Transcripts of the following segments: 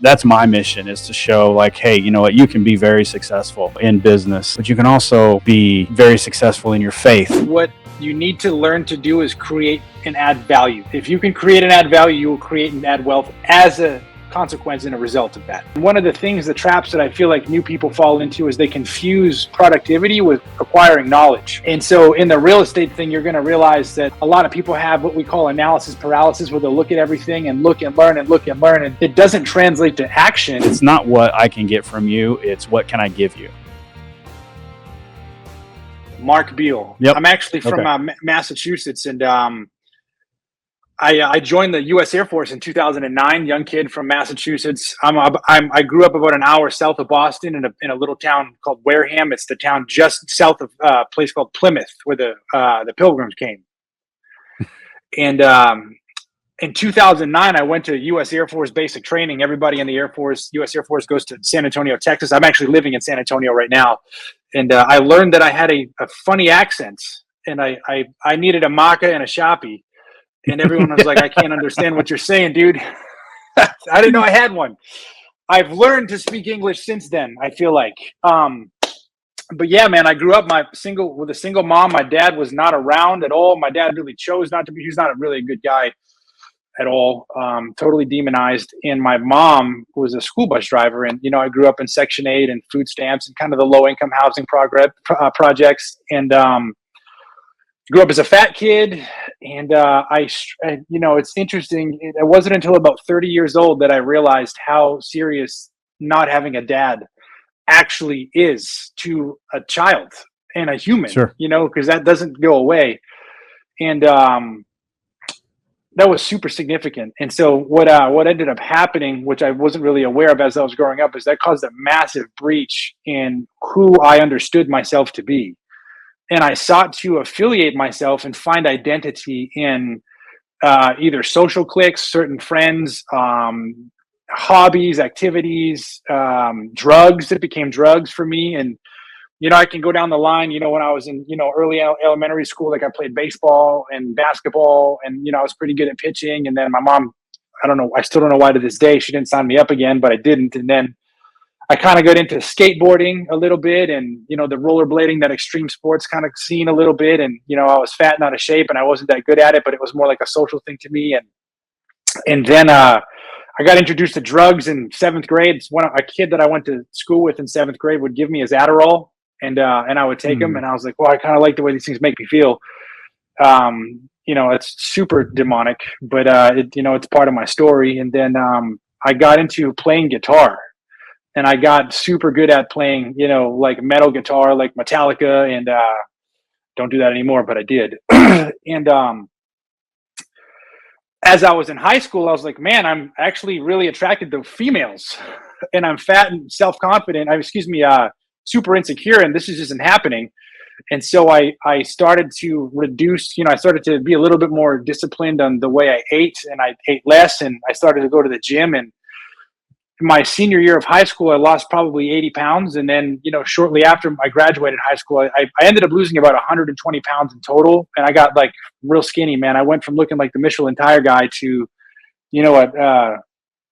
That's my mission, is to show like, hey, you know what, you can be very successful in business, but you can also be very successful in your faith. What you need to learn to do is create and add value. If you can create and add value, you will create and add wealth as a consequence and a result of that. One of the things, the traps that I feel like new people fall into, is they confuse productivity with acquiring knowledge. And so in the real estate thing, you're going to realize that a lot of people have what we call analysis paralysis, where they'll look at everything and look and learn and look and learn, and it doesn't translate to action. It's not what I can get from you, it's what can I give you. Mark Beal. Yep. I'm actually from Massachusetts, and I joined the U.S. Air Force in 2009. Young kid from Massachusetts. I grew up about an hour south of Boston in a little town called Wareham. It's the town just south of a place called Plymouth, where the Pilgrims came. And in 2009, I went to U.S. Air Force basic training. Everybody in the Air Force, U.S. Air Force, goes to San Antonio, Texas. I'm actually living in San Antonio right now. And I learned that I had a funny accent, and I needed a maca and a Shopee. And everyone was like, I can't understand what you're saying, dude. I didn't know I had one. I've learned to speak English since then, I feel like. But yeah, man, I grew up with a single mom. My dad was not around at all. My dad really chose not to be. He's not really a good guy at all. Totally demonized. And my mom was a school bus driver. And, you know, I grew up in Section 8 and food stamps and kind of the low-income housing projects. And grew up as a fat kid. And you know, it's interesting. It wasn't until about 30 years old that I realized how serious not having a dad actually is to a child and a human. Sure. You know, because that doesn't go away. And that was super significant. And so what ended up happening, which I wasn't really aware of as I was growing up, is that caused a massive breach in who I understood myself to be. And I sought to affiliate myself and find identity in either social cliques, certain friends, hobbies, activities, drugs. It became drugs for me. And, you know, I can go down the line. You know, when I was in, you know, early elementary school, like I played baseball and basketball, and, you know, I was pretty good at pitching. And then my mom, I still don't know why to this day she didn't sign me up again, but I didn't. And then I kind of got into skateboarding a little bit, and, you know, the rollerblading, that extreme sports kind of scene a little bit. And, you know, I was fat and out of shape, and I wasn't that good at it, but it was more like a social thing to me. And then I got introduced to drugs in 7th grade. A kid that I went to school with in 7th grade would give me his Adderall, and I would take them, and I was like, well, I kind of like the way these things make me feel. You know, it's super demonic, but you know, it's part of my story. And then I got into playing guitar. And I got super good at playing, you know, like metal guitar, like Metallica, and don't do that anymore, but I did. And as I was in high school, I was like, man, I'm actually really attracted to females, and I'm fat and self-confident. Super insecure, and this just isn't happening. And so I started to reduce, you know, I started to be a little bit more disciplined on the way I ate, and I ate less, and I started to go to the gym. And my senior year of high school, I lost probably 80 pounds. And then, you know, shortly after I graduated high school, I ended up losing about 120 pounds in total. And I got like real skinny, man. I went from looking like the Michelin tire guy to, you know,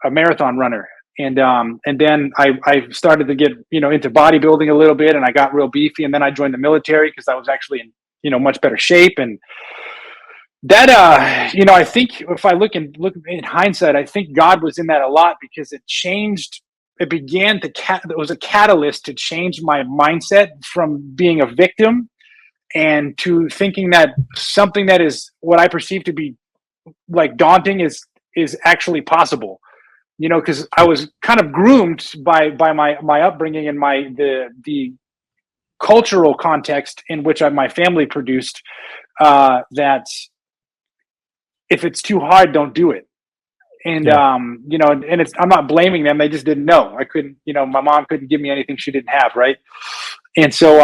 a marathon runner. And then I started to get, you know, into bodybuilding a little bit, and I got real beefy. And then I joined the military because I was actually in, you know, much better shape. And that, you know, I think if I look in hindsight, I think God was in that a lot, because it was a catalyst to change my mindset from being a victim and to thinking that something that is what I perceive to be like daunting is actually possible. You know, because I was kind of groomed by my upbringing and the cultural context in which my family produced, that if it's too hard, don't do it. And, you know, and I'm not blaming them. They just didn't know. I couldn't, you know, my mom couldn't give me anything she didn't have. Right. And so,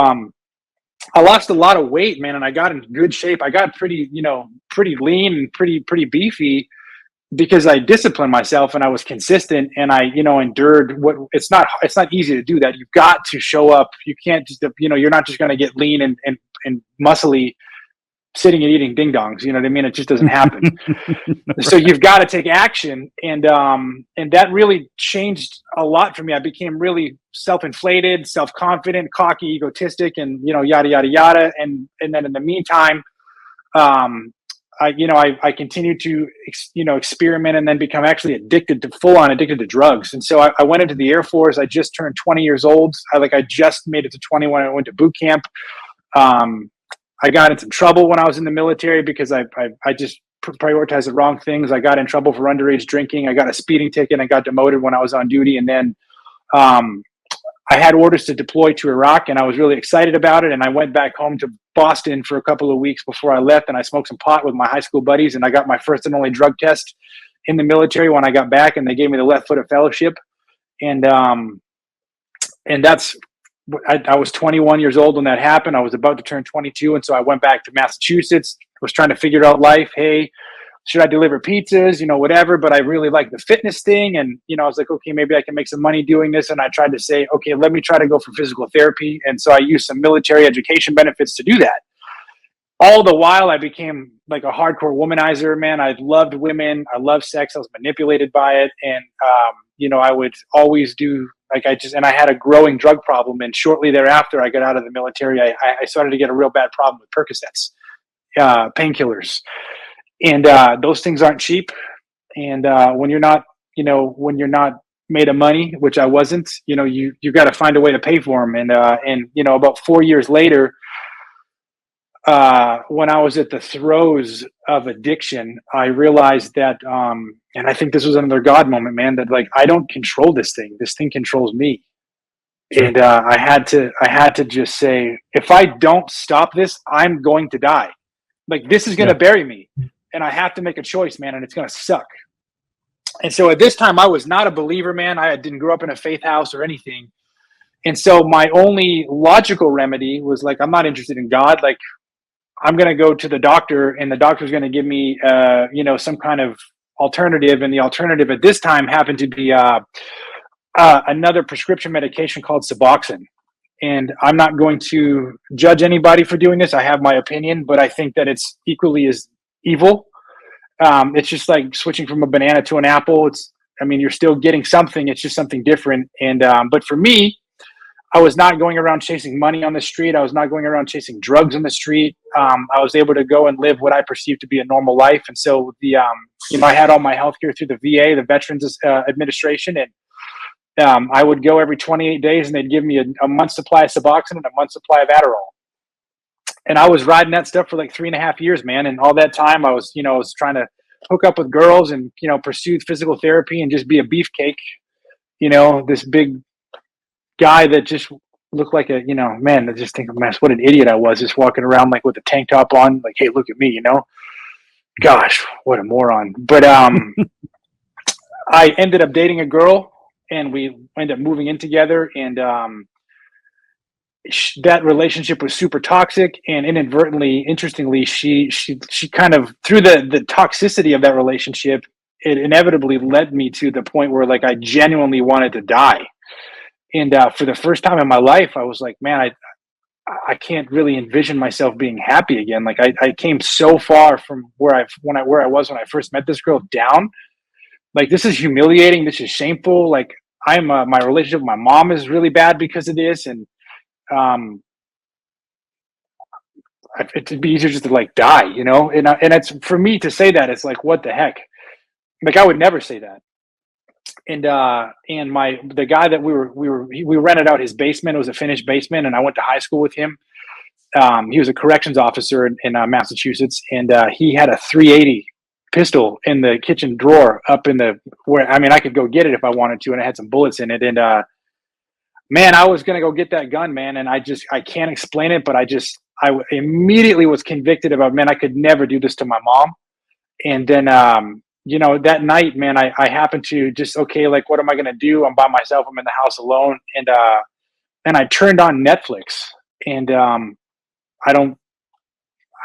I lost a lot of weight, man, and I got in good shape. I got pretty lean and pretty beefy, because I disciplined myself and I was consistent, and I, you know, endured it's not easy to do that. You've got to show up. You can't just, you know, you're not just going to get lean and muscly sitting and eating ding dongs. You know what I mean? It just doesn't happen. So you've got to take action. And that really changed a lot for me. I became really self-inflated, self-confident, cocky, egotistic, and, you know, yada, yada, yada. And then in the meantime, I continued to, experiment and then become actually full on addicted to drugs. And so I went into the Air Force. I just turned 20 years old. I just made it to 20 when I went to boot camp. I got in some trouble when I was in the military because I just prioritized the wrong things. I got in trouble for underage drinking. I got a speeding ticket. I got demoted when I was on duty. And then, I had orders to deploy to Iraq, and I was really excited about it. And I went back home to Boston for a couple of weeks before I left, and I smoked some pot with my high school buddies, and I got my first and only drug test in the military when I got back, and they gave me the left foot of fellowship. And that's, I was 21 years old when that happened. I was about to turn 22. And so I went back to Massachusetts, was trying to figure out life. Hey, should I deliver pizzas, whatever, but I really like the fitness thing. And, I was like, okay, maybe I can make some money doing this. And I tried to say, okay, let me try to go for physical therapy. And so I used some military education benefits to do that. All the while I became like a hardcore womanizer, man. I loved women. I loved sex. I was manipulated by it. And, I would always do and I had a growing drug problem. And shortly thereafter, I got out of the military. I started to get a real bad problem with Percocets, painkillers. And those things aren't cheap. And when you're not made of money, which I wasn't, you got to find a way to pay for them. And about 4 years later, when I was at the throes of addiction, I realized that, and I think this was another God moment, man, that like, I don't control this thing. This thing controls me. Sure. And I had to just say, if I don't stop this, I'm going to die. Like, this is going to bury me. And I have to make a choice, man, and it's going to suck. And so at this time, I was not a believer, man. I didn't grow up in a faith house or anything. And so my only logical remedy was like, I'm not interested in God. Like, I'm going to go to the doctor, and the doctor's going to give me, some kind of alternative. And the alternative at this time happened to be another prescription medication called Suboxone. And I'm not going to judge anybody for doing this. I have my opinion, but I think that it's equally as evil. It's just like switching from a banana to an apple. You're still getting something. It's just something different. And but for me, I was not going around chasing money on the street. I was not going around chasing drugs on the street. I was able to go and live what I perceived to be a normal life. And so I had all my healthcare through the VA, the Veterans Administration, and I would go every 28 days, and they'd give me a month's supply of Suboxone and a month's supply of Adderall. And I was riding that stuff for like 3.5 years, man. And all that time I was trying to hook up with girls and, pursue physical therapy and just be a beefcake, this big guy that just looked like I just think, man, what an idiot I was, just walking around like with a tank top on, like, hey, look at me, gosh, what a moron. But I ended up dating a girl, and we ended up moving in together, and that relationship was super toxic. And inadvertently, interestingly, she kind of, through the toxicity of that relationship, it inevitably led me to the point where like I genuinely wanted to die. And for the first time in my life, I was like, man, I can't really envision myself being happy again. Like I came so far from where I was when I first met this girl down. Like, this is humiliating. This is shameful. Like, my relationship with my mom is really bad because of this. And it'd be easier just to like die, and it's, for me to say that, it's like, what the heck? Like, I would never say that. And the guy that we rented out his basement. It was a finished basement, and I went to high school with him. He was a corrections officer in Massachusetts, and he had a 380 pistol in the kitchen drawer up in I could go get it if I wanted to, and it had some bullets in it. And man, I was gonna go get that gun, man, and I can't explain it, but I immediately was convicted about, man, I could never do this to my mom. And then that night, man, I happened to just, okay, like, what am I gonna do? I'm by myself. I'm in the house alone, and I turned on Netflix, and I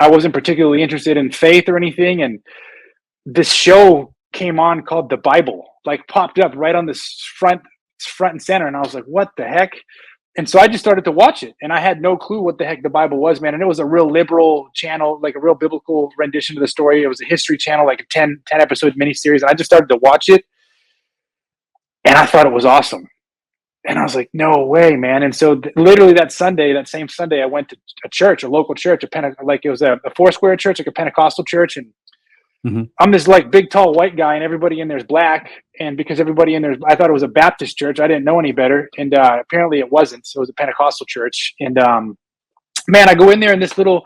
wasn't particularly interested in faith or anything, and this show came on called The Bible, like, popped up right on the front and center, and I was like, what the heck? And so I just started to watch it, and I had no clue what the heck the Bible was, man. And it was a real liberal channel, like a real biblical rendition of the story. It was a history channel, like a 10 episode miniseries. And I just started to watch it, and I thought it was awesome. And I was like, no way, man. And so literally that same Sunday, I went to a church, a local church, like it was a Foursquare church, like a Pentecostal church. And I'm this like big, tall white guy, and everybody in there is black. And because everybody in there, I thought it was a Baptist church. I didn't know any better. And apparently it wasn't. So it was a Pentecostal church. And man, I go in there, and this little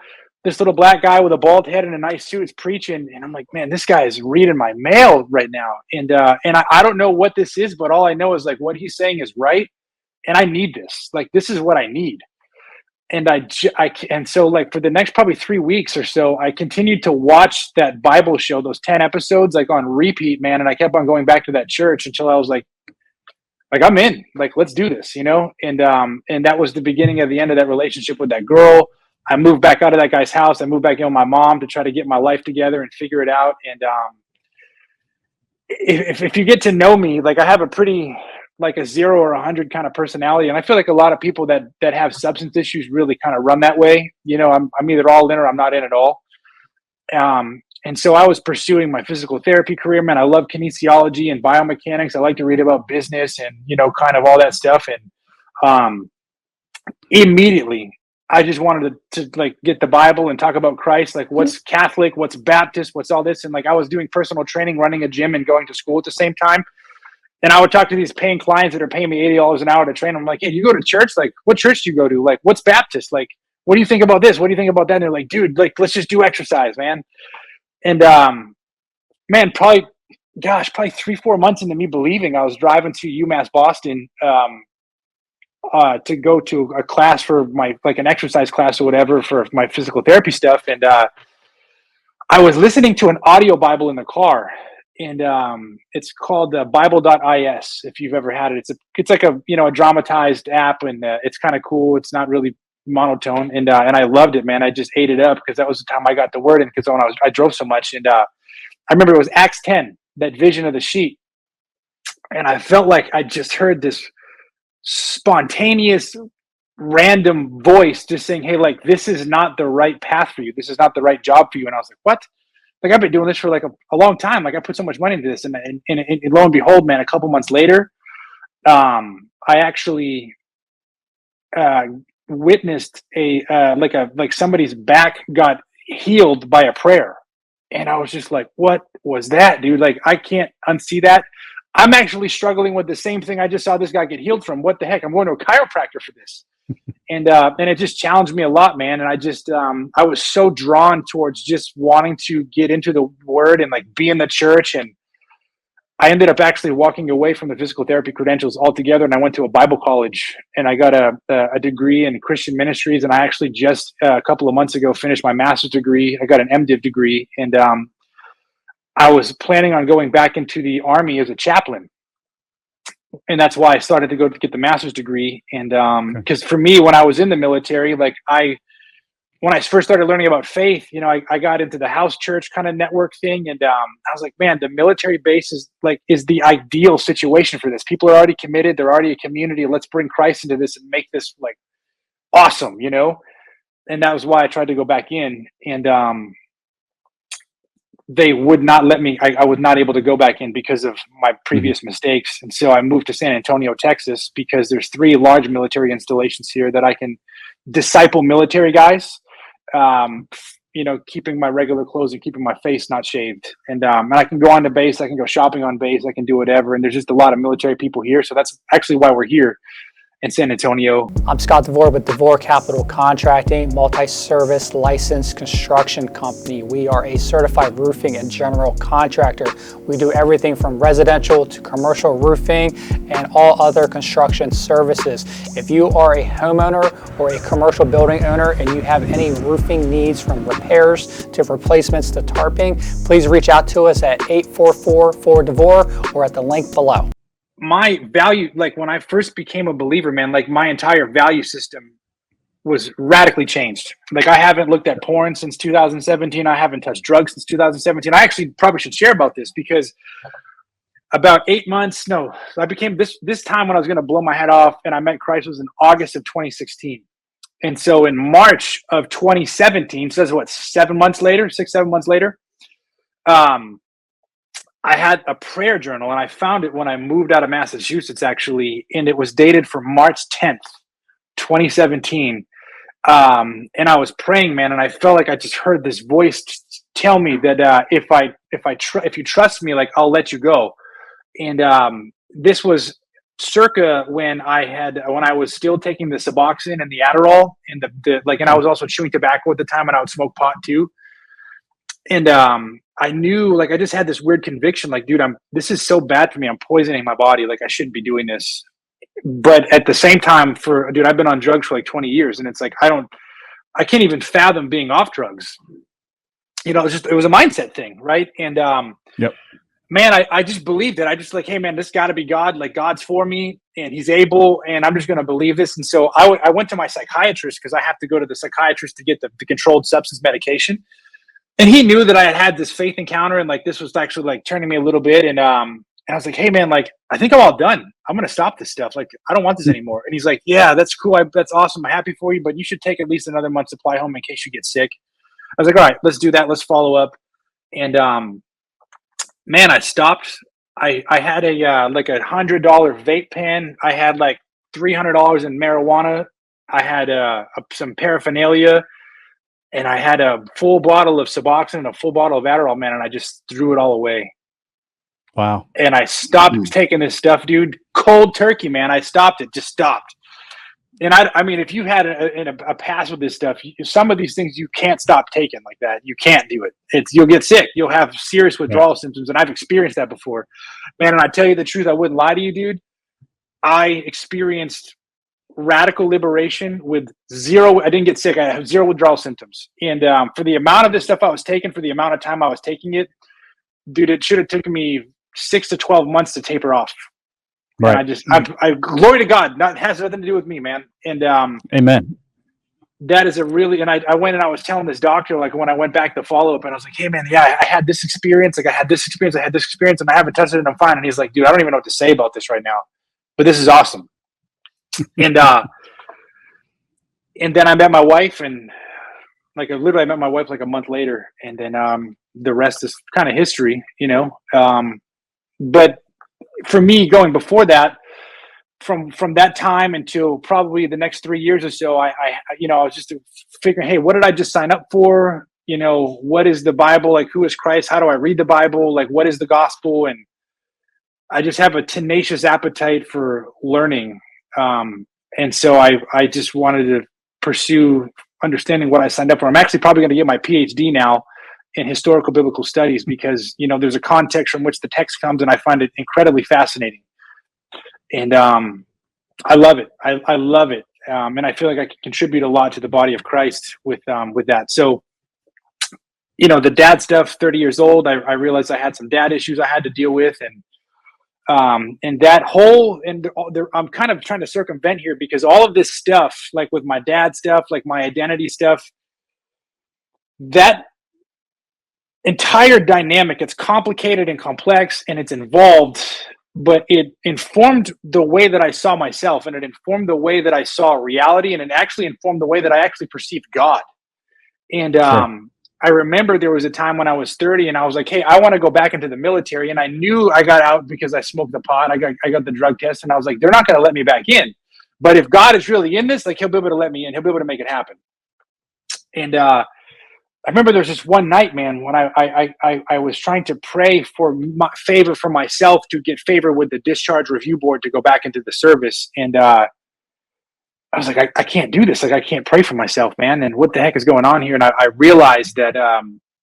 black guy with a bald head and a nice suit is preaching. And I'm like, man, this guy is reading my mail right now. And I don't know what this is, but all I know is like what he's saying is right. And I need this. Like, this is what I need. And and so like for the next probably 3 weeks or so, I continued to watch that Bible show, those 10 episodes, like on repeat, man. And I kept on going back to that church until I was like I'm in, like, let's do this, you know? And that was the beginning of the end of that relationship with that girl. I moved back out of that guy's house. I moved back in with my mom to try to get my life together and figure it out. And if you get to know me, like I have a pretty like a 0 or 100 kind of personality. And I feel like a lot of people that have substance issues really kind of run that way. You know, I'm either all in or I'm not in at all. And so I was pursuing my physical therapy career, man. I love kinesiology and biomechanics. I like to read about business and, you know, kind of all that stuff. And immediately I just wanted to like get the Bible and talk about Christ, like what's Catholic, what's Baptist, what's all this. And like I was doing personal training, running a gym and going to school at the same time. And I would talk to these paying clients that are paying me $80 an hour to train them. I'm like, hey, you go to church? Like, what church do you go to? Like, what's Baptist? Like, what do you think about this? What do you think about that? And they're like, dude, like, let's just do exercise, man. And man, probably 3-4 months into me believing, I was driving to UMass Boston to go to a class for my, like an exercise class or whatever for my physical therapy stuff. And I was listening to an audio Bible in the car. And it's called Bible.is. If you've ever had it, it's like a, you know, a dramatized app, and it's kind of cool. It's not really monotone, and I loved it, man. I just ate it up because that was the time I got the word in, because when I drove so much. And I remember it was Acts 10, that vision of the sheep, and I felt like I just heard this spontaneous, random voice just saying, hey, like, this is not the right path for you. This is not the right job for you. And I was like, what? Like, I've been doing this for like a long time. Like, I put so much money into this, and lo and behold, man, a couple months later, I actually witnessed like somebody's back got healed by a prayer, and I was just like, what was that, dude? Like, I can't unsee that. I'm actually struggling with the same thing I just saw this guy get healed from. What the heck? I'm going to a chiropractor for this. And it just challenged me a lot, man. And I just, I was so drawn towards just wanting to get into the word and like be in the church. And I ended up actually walking away from the physical therapy credentials altogether. And I went to a Bible college, and I got a degree in Christian ministries. And I actually just a couple of months ago finished my master's degree. I got an MDiv degree. And I was planning on going back into the Army as a chaplain. And that's why I started to go to get the master's degree. And because for me, when I was in the military, like when I first started learning about faith, you know, I got into the house church kind of network thing. And I was like, man, the military base is the ideal situation for this. People are already committed. They're already a community. Let's bring Christ into this and make this like awesome, you know? And that was why I tried to go back in. And they would not let me. I was not able to go back in because of my previous mistakes. And so I moved to San Antonio, Texas, because there's 3 large military installations here that I can disciple military guys, you know, keeping my regular clothes and keeping my face not shaved. And I can go on to base. I can go shopping on base. I can do whatever. And there's just a lot of military people here. So that's actually why we're here in San Antonio. I'm Scott DeVore with DeVore Capital Contracting, multi-service licensed construction company. We are a certified roofing and general contractor. We do everything from residential to commercial roofing and all other construction services. If you are a homeowner or a commercial building owner and you have any roofing needs, from repairs to replacements to tarping, please reach out to us at 844-4DeVore or at the link below. My value, like when I first became a believer, man, like my entire value system was radically changed. Like, I haven't looked at porn since 2017. I haven't touched drugs since 2017. I actually probably should share about this, because about 8 months. No, I became this time when I was going to blow my head off, and I met Christ was in August of 2016. And so in March of 2017, so that's what, 7 months later, 6, 7 months later, um, I had a prayer journal, and I found it when I moved out of Massachusetts, actually, and it was dated for March 10th, 2017. And I was praying, man, and I felt like I just heard this voice tell me that if you trust me, like, I'll let you go. And this was circa when I was still taking the Suboxone and the Adderall, and and I was also chewing tobacco at the time, and I would smoke pot too. And I knew, like, I just had this weird conviction, like, dude, this is so bad for me. I'm poisoning my body. Like, I shouldn't be doing this. But at the same time, dude, I've been on drugs for like 20 years, and it's like I can't even fathom being off drugs. It was a mindset thing, right? And Yep. man, I just believed it. I just like, hey, man, this got to be God. Like, God's for me, and He's able, and I'm just going to believe this. And so I went to my psychiatrist, because I have to go to the psychiatrist to get the controlled substance medication. And he knew that I had this faith encounter, and like this was actually like turning me a little bit. And I was like, hey, man, like, I think I'm all done. I'm going to stop this stuff. Like, I don't want this anymore. And he's like, yeah, that's cool. That's awesome. I'm happy for you, but you should take at least another month's supply home in case you get sick. I was like, all right, let's do that. Let's follow up. And man, I stopped. I had like $100 vape pen. I had like $300 in marijuana. I had some paraphernalia, and I had a full bottle of Suboxone and a full bottle of Adderall, man. And I just threw it all away. Wow. And I stopped taking this stuff, dude. Cold turkey, man. I stopped it. Just stopped. And I mean, if you had a pass with this stuff, some of these things you can't stop taking like that. You can't do it. You'll get sick. You'll have serious withdrawal symptoms, and I've experienced that before, man. And I tell you the truth, I wouldn't lie to you, dude. I experienced radical liberation with zero. I didn't get sick. I have zero withdrawal symptoms. And for the amount of this stuff I was taking, for the amount of time I was taking it, dude, it should have taken me 6 to 12 months to taper off. Right. And I glory to God. That has nothing to do with me, man. And amen. That is and I went and I was telling this doctor, like, when I went back to follow up, and I was like, hey, man, yeah, I had this experience. Like, I had this experience, and I haven't touched it, and I'm fine. And he's like, dude, I don't even know what to say about this right now, but this is awesome. And and then I met my wife, and like, literally I met my wife like a month later, and then the rest is kind of history, you know. But for me, going before that, from that time until probably the next 3 years or so, I was just figuring, hey, what did I just sign up for? You know, what is the Bible? Like, who is Christ? How do I read the Bible? Like, what is the gospel? And I just have a tenacious appetite for learning. And so I just wanted to pursue understanding what I signed up for. I'm actually probably going to get my PhD now in historical biblical studies, because, you know, there's a context from which the text comes, and I find it incredibly fascinating. And I love it. I love it. And I feel like I can contribute a lot to the body of Christ with that. So, you know, the dad stuff, 30 years old, I realized I had some dad issues I had to deal with. And that whole, I'm kind of trying to circumvent here, because all of this stuff, like with my dad stuff, like my identity stuff, that entire dynamic, it's complicated and complex, and it's involved, but it informed the way that I saw myself, and it informed the way that I saw reality, and it actually informed the way that I actually perceived God. And I remember there was a time when I was 30, and I was like, hey, I want to go back into the military. And I knew I got out because I smoked the pot. I got the drug test, and I was like, they're not going to let me back in. But if God is really in this, like, He'll be able to let me in. He'll be able to make it happen. And I remember there was this one night, man, when I was trying to pray for favor for myself to get favor with the discharge review board to go back into the service. And I was like, I can't do this. Like, I can't pray for myself, man. And what the heck is going on here? And I realized that,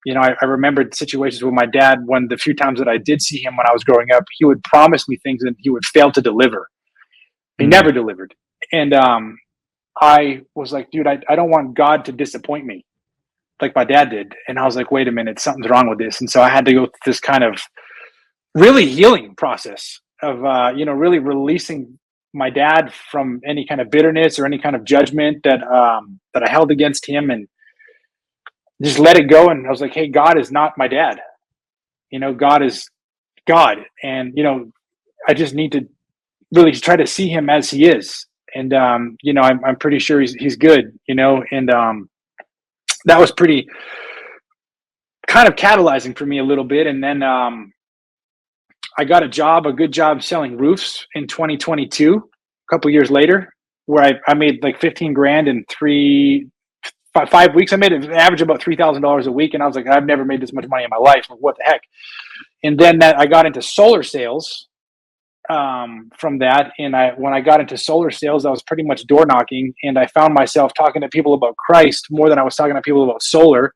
you know, I remembered situations with my dad, when the few times that I did see him when I was growing up, he would promise me things and he would fail to deliver. He never delivered. And I was like, dude, I don't want God to disappoint me like my dad did. And I was like, wait a minute, something's wrong with this. And so I had to go through this kind of really healing process of, you know, really releasing my dad from any kind of bitterness or any kind of judgment that I held against him, and just let it go. And I was like, hey, God is not my dad. You know, God is God. And, I just need to really try to see him as he is. And, I'm pretty sure he's good, and that was pretty kind of catalyzing for me a little bit. And then I got a good job selling roofs in 2022, a couple years later, where I made like 15 grand in 5 weeks. I made an average of about $3,000 a week. And I was like, I've never made this much money in my life. Like, what the heck? And then I got into solar sales from that. And when I got into solar sales, I was pretty much door knocking, and I found myself talking to people about Christ more than I was talking to people about solar.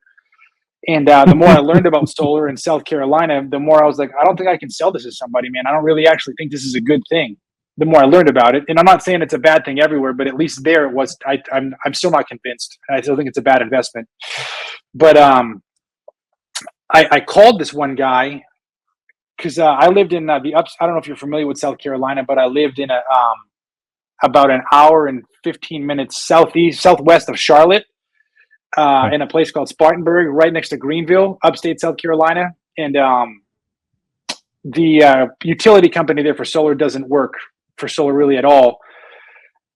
And the more I learned about solar in South Carolina, the more I was like, I don't think I can sell this to somebody, man. I don't really actually think this is a good thing. The more I learned about it, and I'm not saying it's a bad thing everywhere, but at least there it was. I'm still not convinced. I still think it's a bad investment. But I called this one guy because I lived in the ups. I don't know if you're familiar with South Carolina, but I lived in about an hour and 15 minutes southwest of Charlotte. In a place called Spartanburg, right next to Greenville, upstate South Carolina. And the utility company there for solar doesn't work for solar really at all.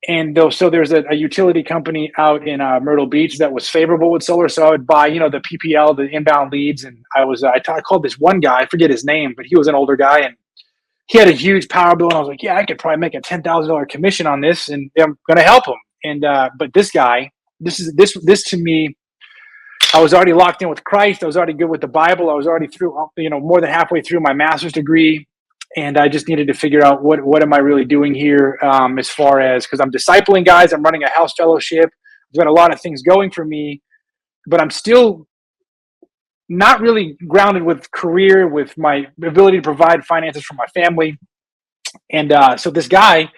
And so there's a utility company out in Myrtle Beach that was favorable with solar. So I would buy, the PPL, the inbound leads. And I called this one guy, I forget his name, but he was an older guy, and he had a huge power bill. And I was like, yeah, I could probably make a $10,000 commission on this, and I'm going to help him. And but this guy, this to me, I was already locked in with Christ. I was already good with the Bible. I was already through, more than halfway through my master's degree. And I just needed to figure out what am I really doing here, as far as, because I'm discipling guys, I'm running a house fellowship. I've got a lot of things going for me, but I'm still not really grounded with career, with my ability to provide finances for my family. And so this guy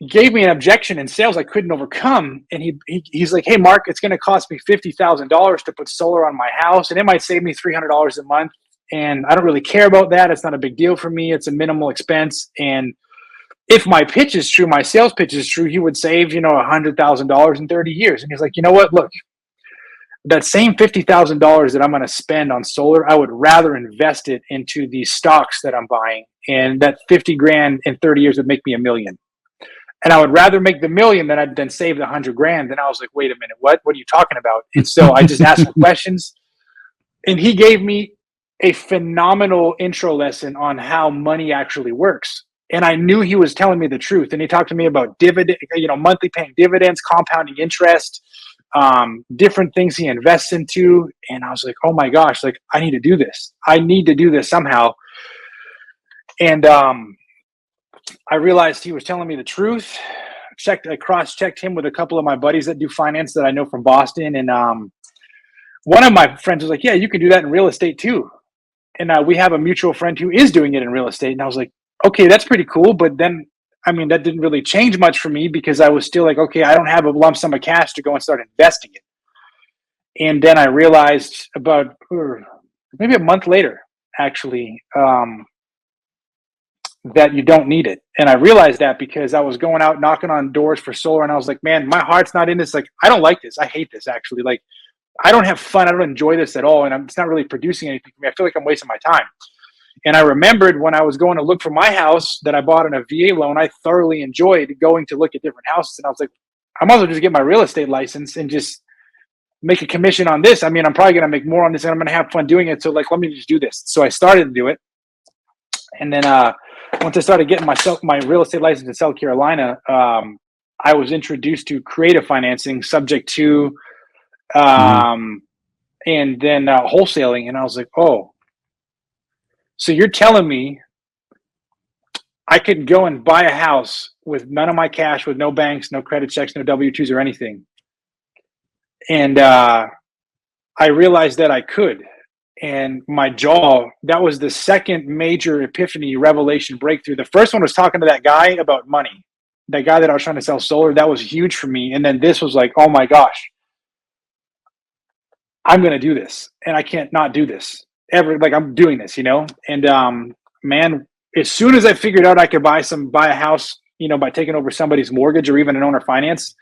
gave me an objection in sales I couldn't overcome. And he's like, hey, Mark, it's going to cost me $50,000 to put solar on my house, and it might save me $300 a month. And I don't really care about that. It's not a big deal for me. It's a minimal expense. And if my pitch is true, my sales pitch is true, he would save, $100,000 in 30 years. And he's like, you know what? Look, that same $50,000 that I'm going to spend on solar, I would rather invest it into these stocks that I'm buying. And that 50 grand in 30 years would make me $1 million. And I would rather make the $1 million than save the 100 grand. Then I was like, wait a minute, what are you talking about? And so I just asked him questions, and he gave me a phenomenal intro lesson on how money actually works. And I knew he was telling me the truth. And he talked to me about dividend, monthly paying dividends, compounding interest, different things he invests into. And I was like, oh my gosh, like I need to do this. I need to do this somehow. And I realized he was telling me the truth. I cross-checked him with a couple of my buddies that do finance that I know from Boston. And one of my friends was like, yeah, you can do that in real estate too. And we have a mutual friend who is doing it in real estate. And I was like, okay, that's pretty cool. But then, that didn't really change much for me, because I was still like, okay, I don't have a lump sum of cash to go and start investing it. And then I realized about maybe a month later, actually, that you don't need it. And I realized that because I was going out knocking on doors for solar, and I was like, man, my heart's not in this. Like, I don't like this. I hate this, actually. Like, I don't have fun. I don't enjoy this at all. And it's not really producing anything for me. I feel like I'm wasting my time. And I remembered when I was going to look for my house that I bought on a VA loan, I thoroughly enjoyed going to look at different houses. And I was like, I might as well just get my real estate license and just make a commission on this. I'm probably going to make more on this, and I'm going to have fun doing it. So like, let me just do this. So I started to do it. And then once I started getting my real estate license in South Carolina, I was introduced to creative financing subject to, and then wholesaling. And I was like, oh, so you're telling me I could go and buy a house with none of my cash, with no banks, no credit checks, no W-2s or anything. And I realized that I could. And my jaw, that was the second major epiphany, revelation, breakthrough. The first one was talking to that guy about money, that guy that I was trying to sell solar. That was huge for me. And then this was like, oh my gosh, I'm going to do this. And I can't not do this ever. Like, I'm doing this, and man, as soon as I figured out I could buy a house, by taking over somebody's mortgage or even an owner finance,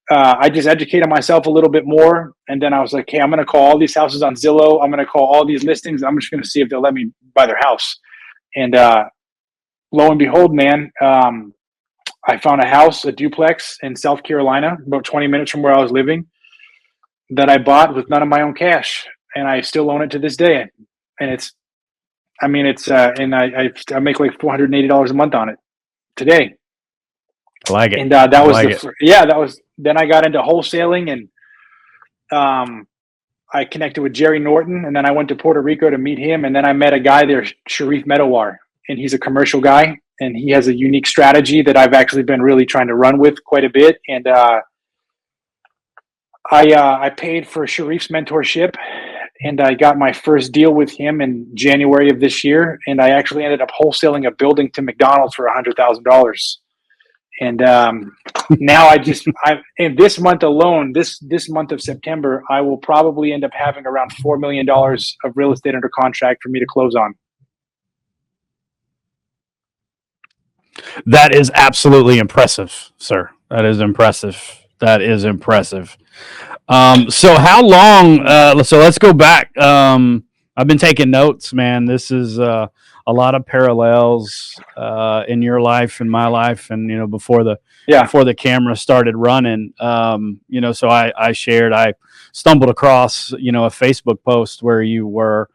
I just educated myself a little bit more. And then I was like, hey, I'm going to call all these houses on Zillow. I'm going to call all these listings. I'm just going to see if they'll let me buy their house. And lo and behold, man, I found a house, a duplex in South Carolina, about 20 minutes from where I was living, that I bought with none of my own cash. And I still own it to this day. And it's, I mean, it's, and I make like $480 a month on it today. I like it. And that I was like it. that was, then I got into wholesaling, and I connected with Jerry Norton, and then I went to Puerto Rico to meet him. And then I met a guy there, Sharif Medawar, and he's a commercial guy, and he has a unique strategy that I've actually been really trying to run with quite a bit. And I paid for Sharif's mentorship, and I got my first deal with him in January of this year. And I actually ended up wholesaling a building to McDonald's for $100,000. And now in this month alone, this month of September, I will probably end up having around $4 million of real estate under contract for me to close on. That is absolutely impressive, sir. That is impressive. That is impressive. So how long, so let's go back. I've been taking notes, man. This is a lot of parallels in your life and my life, and before the camera started running. So I stumbled across a Facebook post where you were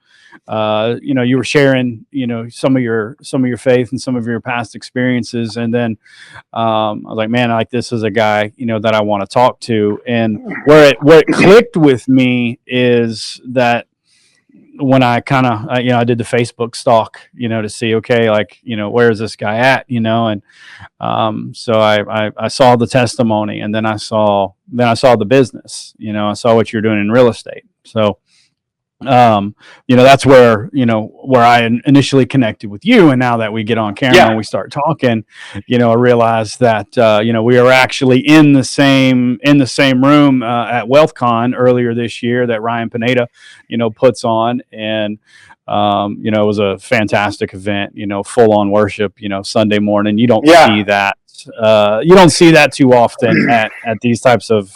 you were sharing some of your faith and some of your past experiences, and then I was like, man, this is a guy that I want to talk to. And where it clicked with me is that when I kind of I did the Facebook stalk to see, okay, where is this guy at, and so I saw the testimony, and then I saw the business. I saw what you're doing in real estate. So that's where I initially connected with you. And now that we get on camera and we start talking, I realized that we are actually in the same room at WealthCon earlier this year that Ryan Pineda puts on. And it was a fantastic event, full on worship, Sunday morning. You don't see that. You don't see that too often at these types of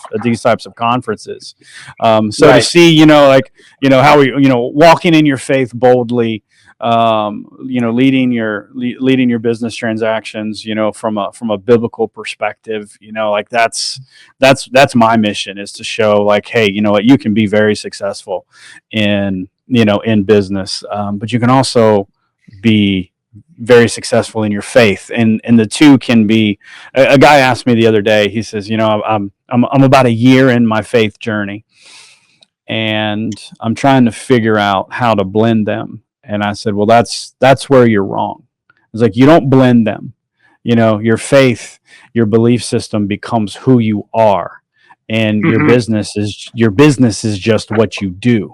conferences. To see, how we, walking in your faith boldly, leading your business transactions, from a biblical perspective, that's my mission, is to show hey, you can be very successful in business, but you can also be very successful in your faith, and the two can be. A guy asked me the other day. He says, I'm about a year in my faith journey, and I'm trying to figure out how to blend them. And I said, well, that's where you're wrong. It's like, you don't blend them. Your faith, your belief system becomes who you are, and your business is just what you do.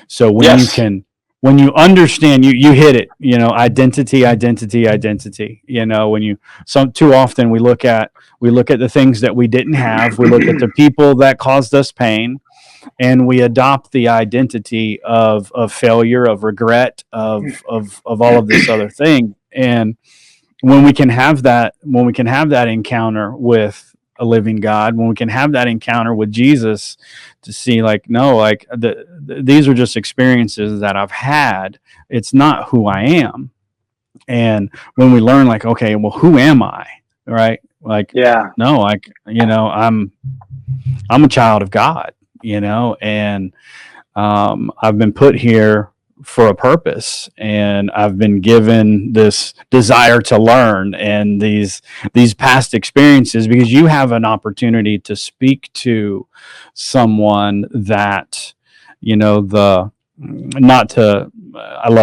So when you understand, you hit it, identity. Too often we look at the things that we didn't have. We look at the people that caused us pain, and we adopt the identity of failure, of regret, of all of this other thing. And when we can have that encounter with a living God, when we can have that encounter with Jesus, to see these are just experiences that I've had. It's not who I am. And when we learn okay, well, who am I? Right? No, I'm a child of God, and I've been put here for a purpose, and I've been given this desire to learn and these past experiences, because you have an opportunity to speak to someone that I love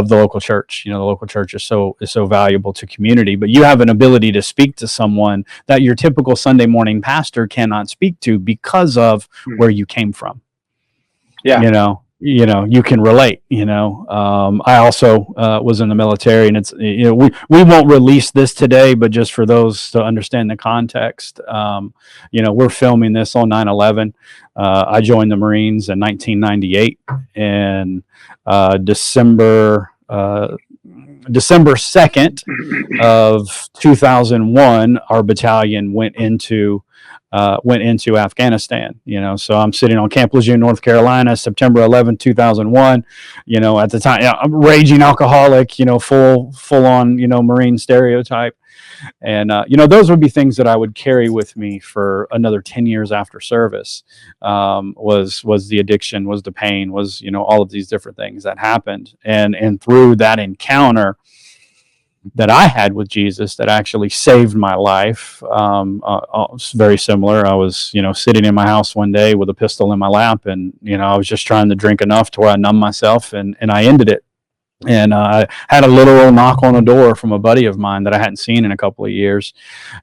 the local church. The local church is so valuable to community, but you have an ability to speak to someone that your typical Sunday morning pastor cannot speak to because of where you came from. You can relate. I also was in the military, and it's we won't release this today, but just for those to understand the context, we're filming this on 9/11. I joined the Marines in 1998, and December December 2nd of 2001, our battalion went into Afghanistan. So I'm sitting on Camp Lejeune, North Carolina, September 11th, 2001. At the time, I'm a raging alcoholic. Full on Marine stereotype. And those would be things that I would carry with me for another 10 years after service. Was the addiction, was the pain, was all of these different things that happened, and through that encounter that I had with Jesus that actually saved my life. Very similar. I was sitting in my house one day with a pistol in my lap, and I was just trying to drink enough to where I numbed myself, and I ended it. And I had a literal knock on a door from a buddy of mine that I hadn't seen in a couple of years.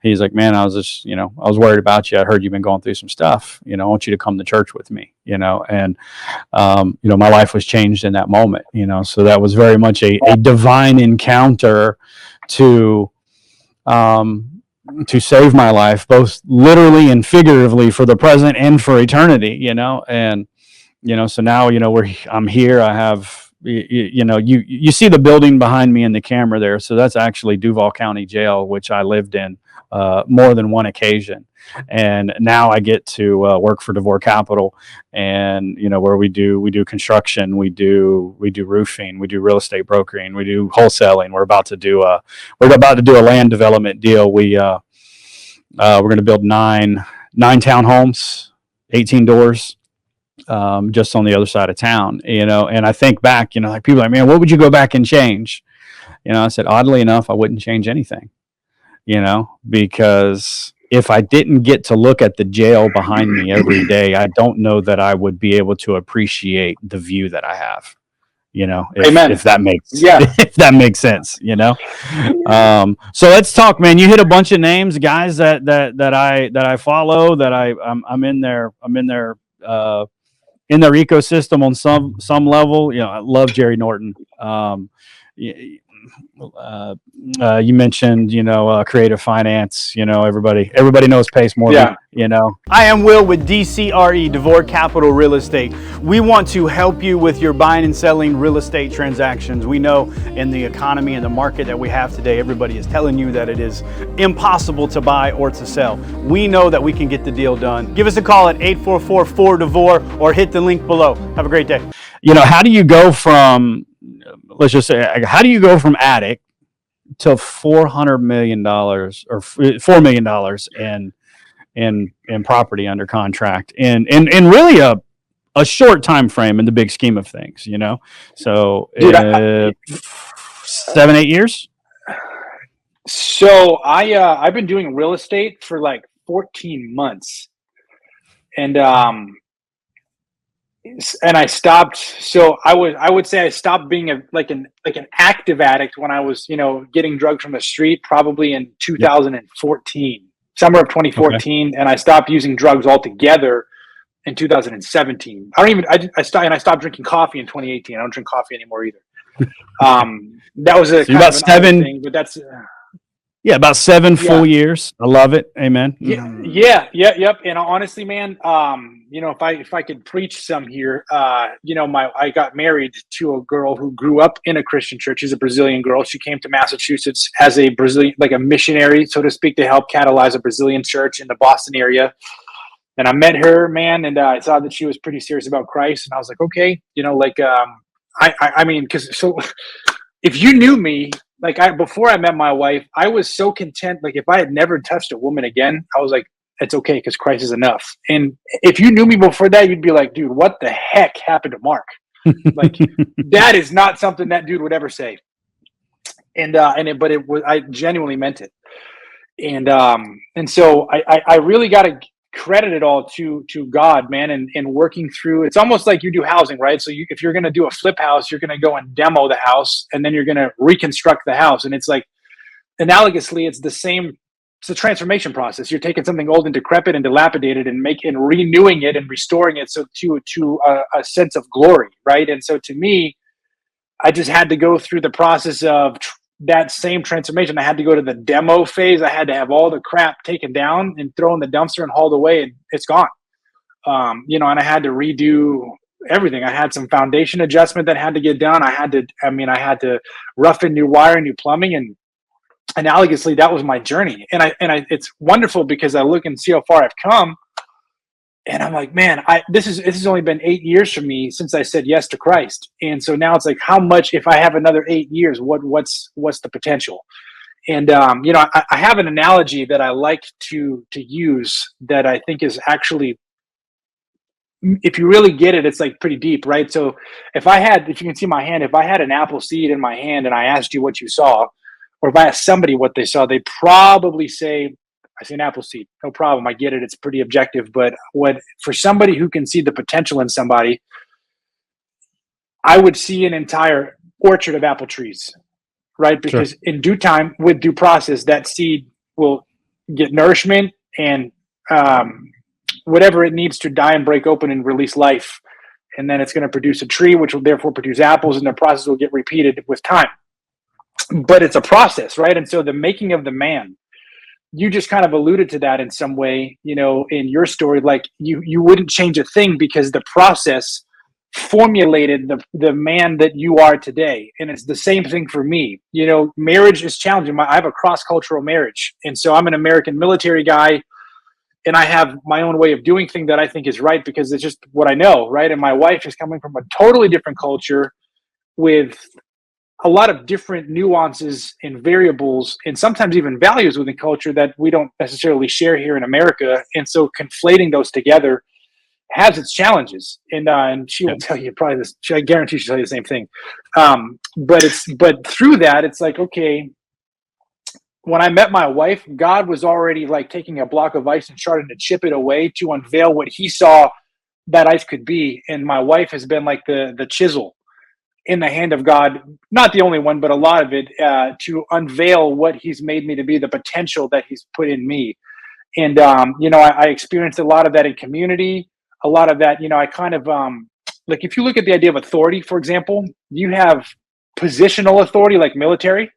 He's like, "Man, I was just, I was worried about you. I heard you've been going through some stuff. I want you to come to church with me." And my life was changed in that moment. So that was very much a divine encounter to save my life, both literally and figuratively, for the present and for eternity. And so now I'm here. I have. You see the building behind me in the camera there. So that's actually Duval County Jail, which I lived in more than one occasion. And now I get to work for DeVore Capital, and where we do construction, we do roofing, we do real estate brokering, we do wholesaling. We're about to do a land development deal. We're going to build nine townhomes, 18 doors. Just on the other side of town, and I think back, like people are like, "Man, what would you go back and change?" I said, oddly enough, I wouldn't change anything, because if I didn't get to look at the jail behind me every day, I don't know that I would be able to appreciate the view that I have, if that makes, if that makes sense, so let's talk, man. You hit a bunch of names, guys that I follow, that I'm in their in their ecosystem on some level. I love Jerry Norton. You mentioned, creative finance. Everybody knows Pace Morgan. I am Will with DCRE, DeVore Capital Real Estate. We want to help you with your buying and selling real estate transactions. We know in the economy and the market that we have today, everybody is telling you that it is impossible to buy or to sell. We know that we can get the deal done. Give us a call at 844-4DeVore or hit the link below. Have a great day. How do you go from, let's just say, how do you go from addict to $400 million or $4 million in property under contract in really a short time frame in the big scheme of things, So Dude, 7-8 years. So I've been doing real estate for like 14 months, and I stopped. So I would say I stopped being an active addict when I was getting drugs from the street, probably in 2014, summer of 2014, okay. And I stopped using drugs altogether in 2017. I stopped drinking coffee in 2018. I don't drink coffee anymore either. That was a so about 7 thing, but that's about 7 full years. I love it. Amen. Yep. And honestly, man, if I could preach some here, I got married to a girl who grew up in a Christian church. She's a Brazilian girl. She came to Massachusetts as a Brazilian, like a missionary, so to speak, to help catalyze a Brazilian church in the Boston area. And I met her, man, and I saw that she was pretty serious about Christ. And I was like, okay, because if you knew me, before I met my wife, I was so content. Like, if I had never touched a woman again, I was like, it's okay, because Christ is enough. And if you knew me before that, you'd be like, dude, what the heck happened to Mark? Like, that is not something that dude would ever say. But I genuinely meant it. And so I really got to credit it all to God, man, and working through. It's almost like you do housing, right? So if you're going to do a flip house, you're going to go and demo the house, and then you're going to reconstruct the house. And it's like, analogously, it's a transformation process. You're taking something old and decrepit and dilapidated and renewing it and restoring it so to a sense of glory, right? And so to me, I just had to go through the process of that same transformation. I had to go to the demo phase. I had to have all the crap taken down and thrown in the dumpster and hauled away, and it's gone. And I had to redo everything. I had some foundation adjustment that had to get done. I had to rough in new wire, new plumbing, and analogously, that was my journey. And it's wonderful because I look and see how far I've come. And I'm like, man, this has only been 8 years for me since I said yes to Christ. And so now it's like, how much, if I have another 8 years, what's the potential? And I have an analogy that I like to use that I think is actually, if you really get it, it's like pretty deep, right? So if you can see my hand, if I had an apple seed in my hand and I asked you what you saw, or if I asked somebody what they saw, they'd probably say, I see an apple seed. No problem. I get it. It's pretty objective. But for somebody who can see the potential in somebody, I would see an entire orchard of apple trees, right? Because in due time, with due process, that seed will get nourishment and whatever it needs to die and break open and release life. And then it's going to produce a tree, which will therefore produce apples, and the process will get repeated with time. But it's a process, right? And so the making of the man, you just kind of alluded to that in some way, in your story, like you wouldn't change a thing because the process formulated the man that you are today. And it's the same thing for me. Marriage is challenging. I have a cross-cultural marriage. And so I'm an American military guy, and I have my own way of doing things that I think is right because it's just what I know, right? And my wife is coming from a totally different culture with a lot of different nuances and variables and sometimes even values within culture that we don't necessarily share here in America. And so conflating those together has its challenges. And she will tell you probably this, I guarantee she'll tell you the same thing. But through that, it's like, okay, when I met my wife, God was already like taking a block of ice and starting to chip it away to unveil what he saw that ice could be. And my wife has been like the chisel in the hand of God, not the only one, but a lot of it, to unveil what he's made me to be, the potential that he's put in me. And, I experienced a lot of that in community, a lot of that, I kind of, like if you look at the idea of authority, for example, you have positional authority like military,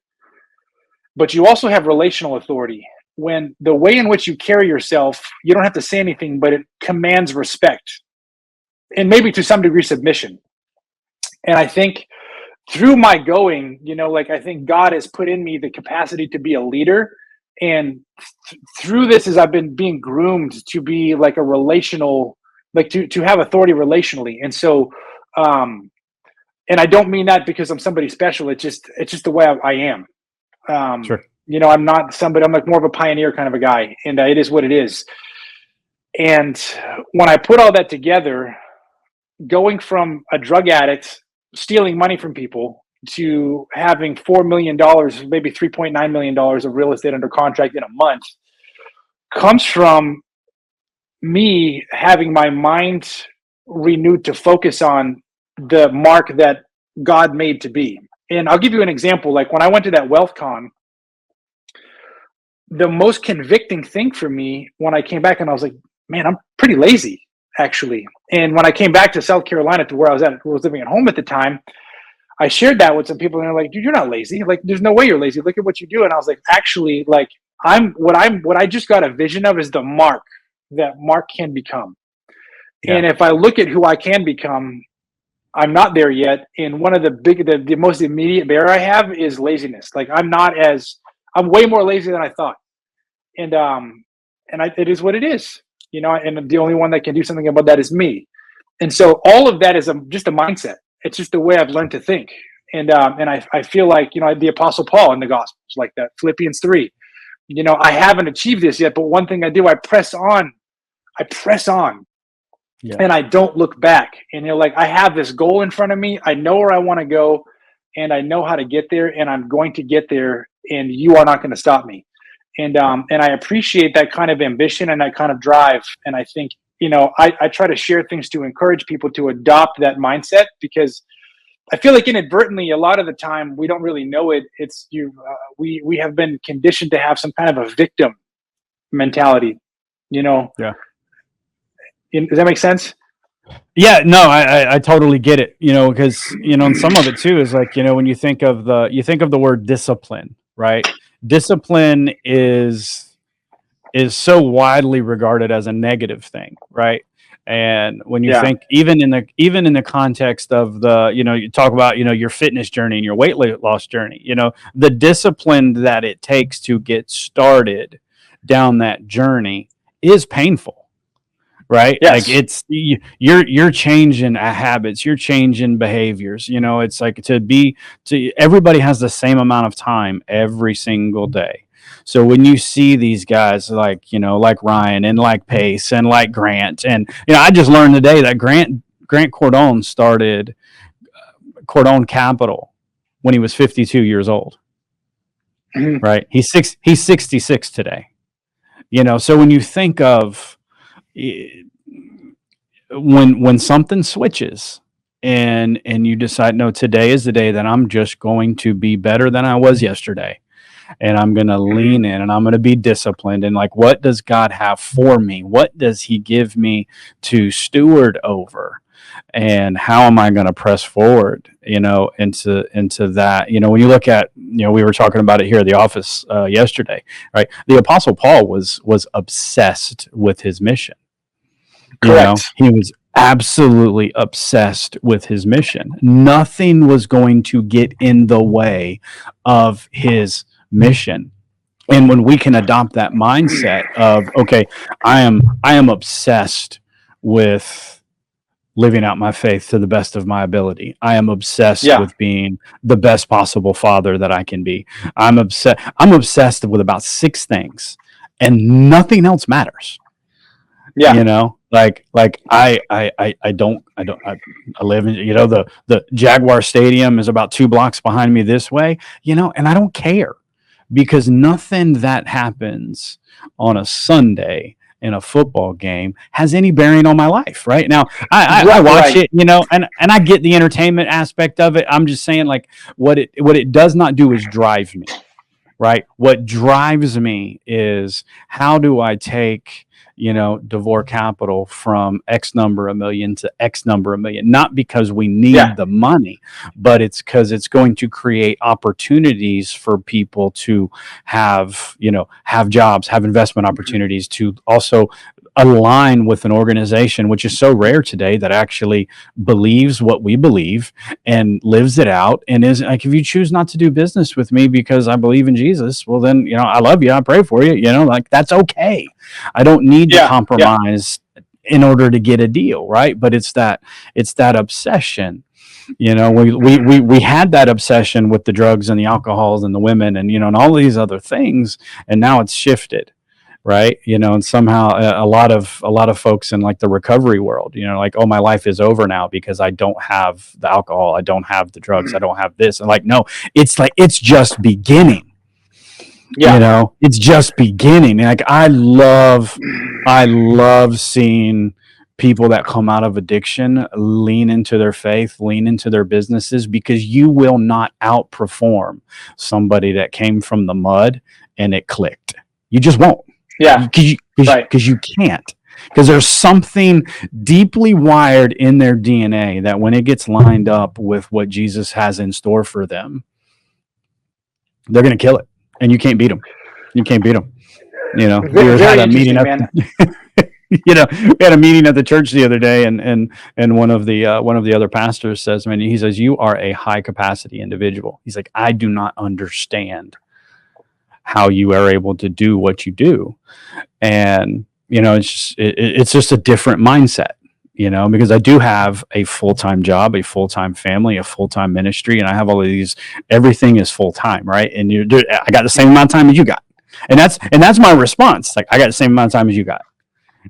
but you also have relational authority. When the way in which you carry yourself, you don't have to say anything, but it commands respect and maybe to some degree submission. And I think through my going, I think God has put in me the capacity to be a leader. And through this, as I've been being groomed to be like a relational, like to have authority relationally. And so, and I don't mean that because I'm somebody special. It's just the way I am. I'm not somebody, I'm like more of a pioneer kind of a guy, and it is what it is. And when I put all that together, going from a drug addict, stealing money from people, to having $4 million, maybe $3.9 million of real estate under contract in a month, comes from me having my mind renewed to focus on the Mark that God made to be. And I'll give you an example. Like when I went to that wealth con, the most convicting thing for me when I came back, and I was like, man, I'm pretty lazy, actually. And when I came back to South Carolina, to where I was living at home at the time, I shared that with some people, and they're like, dude, you're not lazy. Like, there's no way you're lazy. Look at what you do. And I was like, actually, like, what I just got a vision of is the Mark that Mark can become. Yeah. And if I look at who I can become, I'm not there yet. And one of the most immediate barrier I have is laziness. Like I'm way more lazy than I thought. And it is what it is, and the only one that can do something about that is me. And so all of that is just a mindset. It's just the way I've learned to think. And I feel like, the Apostle Paul in the Gospels, like that Philippians 3, I haven't achieved this yet, but one thing I do, I press on. Yeah. And I don't look back. And I have this goal in front of me. I know where I want to go, and I know how to get there, and I'm going to get there, and you are not going to stop me. And I appreciate that kind of ambition and that kind of drive. And I think, I try to share things to encourage people to adopt that mindset, because I feel like inadvertently, a lot of the time, we don't really know it. It's we have been conditioned to have some kind of a victim mentality, Yeah. Does that make sense? Yeah, no, I totally get it. Because and some of it too is like, when you think of the word discipline, right? Discipline is so widely regarded as a negative thing, right? And when you Yeah. think even in the context of the, you talk about, your fitness journey and your weight loss journey, the discipline that it takes to get started down that journey is painful, right? Yes. Like you're changing habits, you're changing behaviors. It's like everybody has the same amount of time every single day. So when you see these guys like Ryan and like Pace and like Grant, and I just learned today that Grant Cardone started Cardone Capital when he was 52 years old. Mhm. Right? He's 66 today. So when you think of when something switches and you decide, no, today is the day that I'm just going to be better than I was yesterday, and I'm going to lean in and I'm going to be disciplined, and like, what does God have for me? What does he give me to steward over? And how am I going to press forward, into that? When you look at, we were talking about it here at the office yesterday, right? The Apostle Paul was obsessed with his mission. Correct. He was absolutely obsessed with his mission. Nothing was going to get in the way of his mission. And when we can adopt that mindset of, okay, I am obsessed with living out my faith to the best of my ability. I am obsessed with being the best possible father that I can be. I'm obsessed with about 6 things, and nothing else matters. Yeah. Like I live in, the Jaguar Stadium is about 2 blocks behind me this way, and I don't care, because nothing that happens on a Sunday in a football game has any bearing on my life right now. I watch it, and I get the entertainment aspect of it. I'm just saying, like, what it does not do is drive me, right? What drives me is, how do I take, Devore Capital from X number of million to X number of million, not because we need the money, but it's because it's going to create opportunities for people to have jobs, have investment opportunities, to also align with an organization, which is so rare today, that actually believes what we believe and lives it out, and is like, if you choose not to do business with me because I believe in Jesus, well, then, I love you, I pray for you, like, that's okay. I don't need to compromise in order to get a deal, right? But it's that obsession. We had that obsession with the drugs and the alcohols and the women and and all these other things, and now it's shifted, right? And somehow a lot of folks in like the recovery world, like, oh, my life is over now because I don't have the alcohol, I don't have the drugs, I don't have this. And like, no, it's just beginning. It's just beginning. And like, I love seeing people that come out of addiction lean into their faith, lean into their businesses, because you will not outperform somebody that came from the mud and it clicked. You just won't. Yeah. Because you can't. Because there's something deeply wired in their DNA that when it gets lined up with what Jesus has in store for them, they're going to kill it. And you can't beat them. We had a meeting we had a meeting at the church the other day, and one of the other pastors says, man, he says, you are a high capacity individual. He's like, I do not understand how you are able to do what you do. And, it's just a different mindset, because I do have a full-time job, a full-time family, a full-time ministry, and I have all of these, everything is full-time, right? And I got the same amount of time as you got. And that's my response. Like, I got the same amount of time as you got.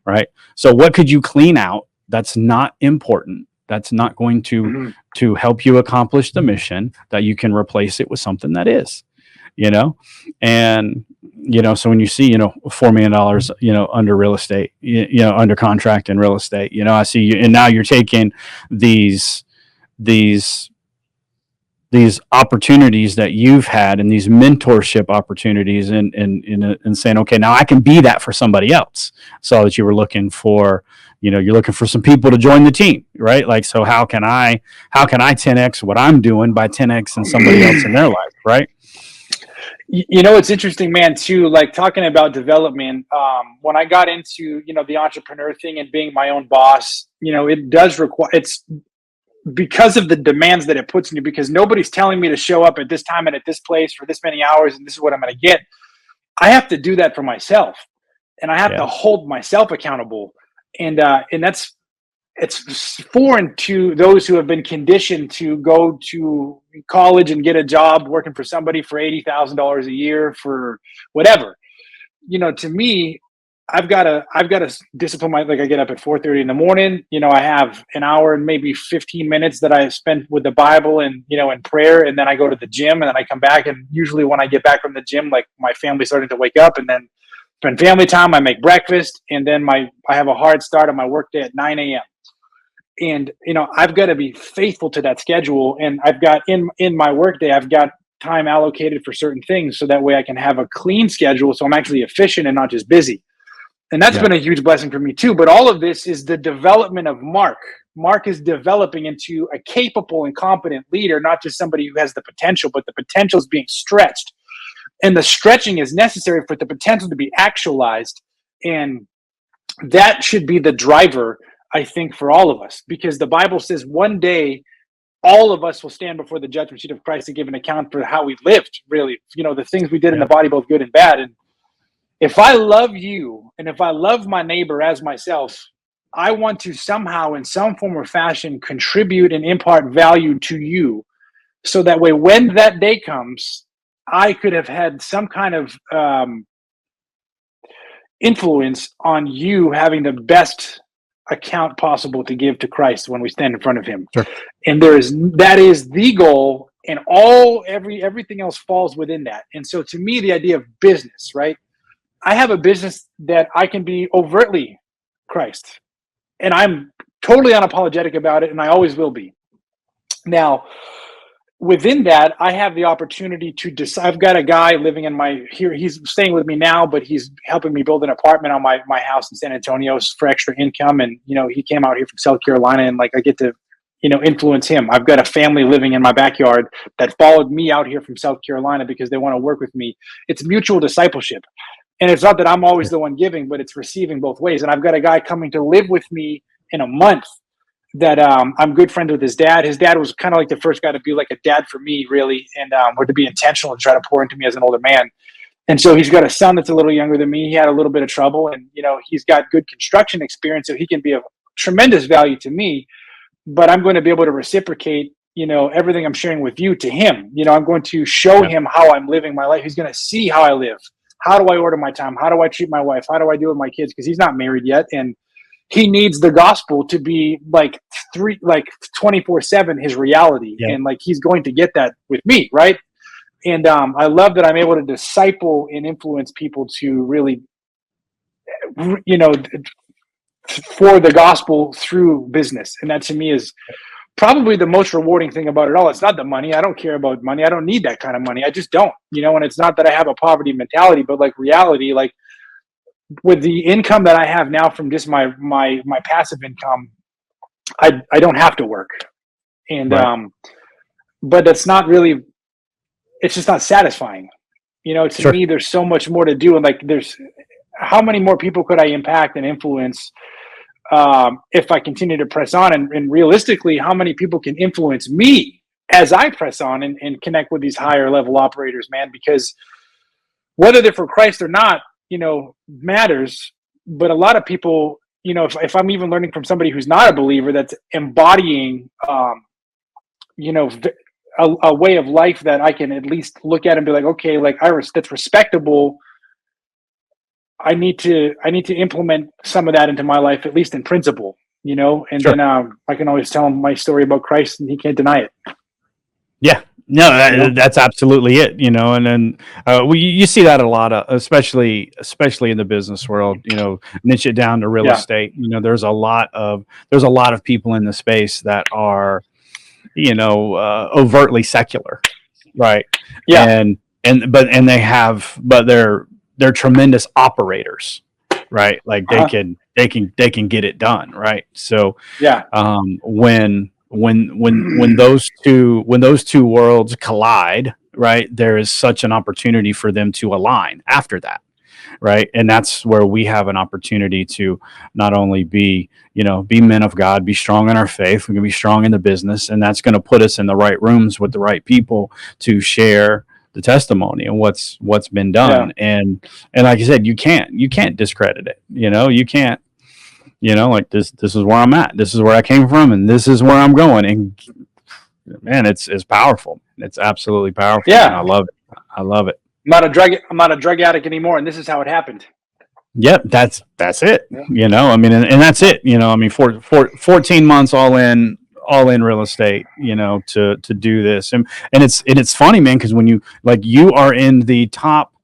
Right. So what could you clean out that's not important, that's not going to help you accomplish the mission, that you can replace it with something that is, and, so when you see, $4 million, under real estate, under contract in real estate, I see you, and now you're taking these opportunities that you've had, and these mentorship opportunities, and saying, okay, now I can be that for somebody else. So that you were looking for, you're looking for some people to join the team, right? Like, so how can I 10X what I'm doing by 10X and somebody else in their life, right? You know, it's interesting, man, too, like talking about development. When I got into, the entrepreneur thing and being my own boss, it does require, it's because of the demands that it puts on you, because nobody's telling me to show up at this time and at this place for this many hours and this is what I'm going to get. I have to do that for myself, and I have to hold myself accountable. And that's, it's foreign to those who have been conditioned to go to college and get a job working for somebody for $80,000 a year for whatever. To me, I've got to discipline like I get up at 4:30 in the morning. I have an hour and maybe 15 minutes that I spend with the Bible and and prayer, and then I go to the gym, and then I come back. And usually when I get back from the gym, like my family's starting to wake up, and then spend family time. I make breakfast, and then I have a hard start on my workday at 9 a.m. And I've got to be faithful to that schedule, and I've got in my workday, I've got time allocated for certain things, so that way I can have a clean schedule, so I'm actually efficient and not just busy. And that's been a huge blessing for me too. But all of this is the development of Mark. Mark is developing into a capable and competent leader, not just somebody who has the potential, but the potential is being stretched. And the stretching is necessary for the potential to be actualized. And that should be the driver, I think, for all of us, because the Bible says one day all of us will stand before the judgment seat of Christ to give an account for how we lived, really, the things we did in the body, both good and bad. And if I love you and if I love my neighbor as myself, I want to somehow, in some form or fashion, contribute and impart value to you, so that way when that day comes, I could have had some kind of influence on you having the best account possible to give to Christ when we stand in front of him. Sure. And that is the goal, and everything else falls within that. And so to me, the idea of business, right? I have a business that I can be overtly Christ, and I'm totally unapologetic about it, and I always will be. Now, within that, I have the opportunity to decide. I've got a guy living here. He's staying with me now, but he's helping me build an apartment on my house in San Antonio for extra income. And, he came out here from South Carolina, and I get to, influence him. I've got a family living in my backyard that followed me out here from South Carolina because they want to work with me. It's mutual discipleship. And it's not that I'm always the one giving, but it's receiving both ways. And I've got a guy coming to live with me in a month that I'm good friends with his dad. His dad was kind of like the first guy to be like a dad for me, really, and or to be intentional and try to pour into me as an older man. And so he's got a son that's a little younger than me. He had a little bit of trouble, and he's got good construction experience, so he can be of tremendous value to me. But I'm going to be able to reciprocate, everything I'm sharing with you to him. I'm going to show him how I'm living my life. He's going to see how I live. How do I order my time? How do I treat my wife? How do I deal with my kids? Because he's not married yet, and he needs the gospel to be like 24/7 his reality. And he's going to get that with me, right? And I love that I'm able to disciple and influence people to really, for the gospel through business. And that to me is probably the most rewarding thing about it all. It's not the money. I don't care about money. I don't need that kind of money. I just don't, and it's not that I have a poverty mentality, but reality, with the income that I have now from just my passive income, I don't have to work. And but that's not really, it's just not satisfying. To me, there's so much more to do. And there's, how many more people could I impact and influence if I continue to press on? And realistically, how many people can influence me as I press on and connect with these higher level operators, man? Because whether they're for Christ or not, matters. But a lot of people, if I'm even learning from somebody who's not a believer, that's embodying, a way of life that I can at least look at and be like, okay, that's respectable. I need to implement some of that into my life, at least in principle, and then I can always tell him my story about Christ, and he can't deny it. Yeah. No, that's absolutely it, and then you see that a lot, especially in the business world, niche it down to real estate. There's a lot of people in the space that are, overtly secular, right? Yeah. But they're tremendous operators, right? They can get it done, right? So when those two worlds collide, right, there is such an opportunity for them to align after that, right? And that's where we have an opportunity to not only be, be men of God, be strong in our faith, we can be strong in the business, and that's going to put us in the right rooms with the right people to share the testimony and what's been done. And like I said, you can't discredit it. You can't, like this is where I'm at, this is where I came from, and this is where I'm going. And man, it's powerful. It's absolutely powerful. Yeah. And I love it. I'm not a drug addict anymore, and this is how it happened. Yep, that's it. Yeah. I mean, and that's it. I mean, for 14 months all in real estate, to do this, and it's funny, man, because when you are in the top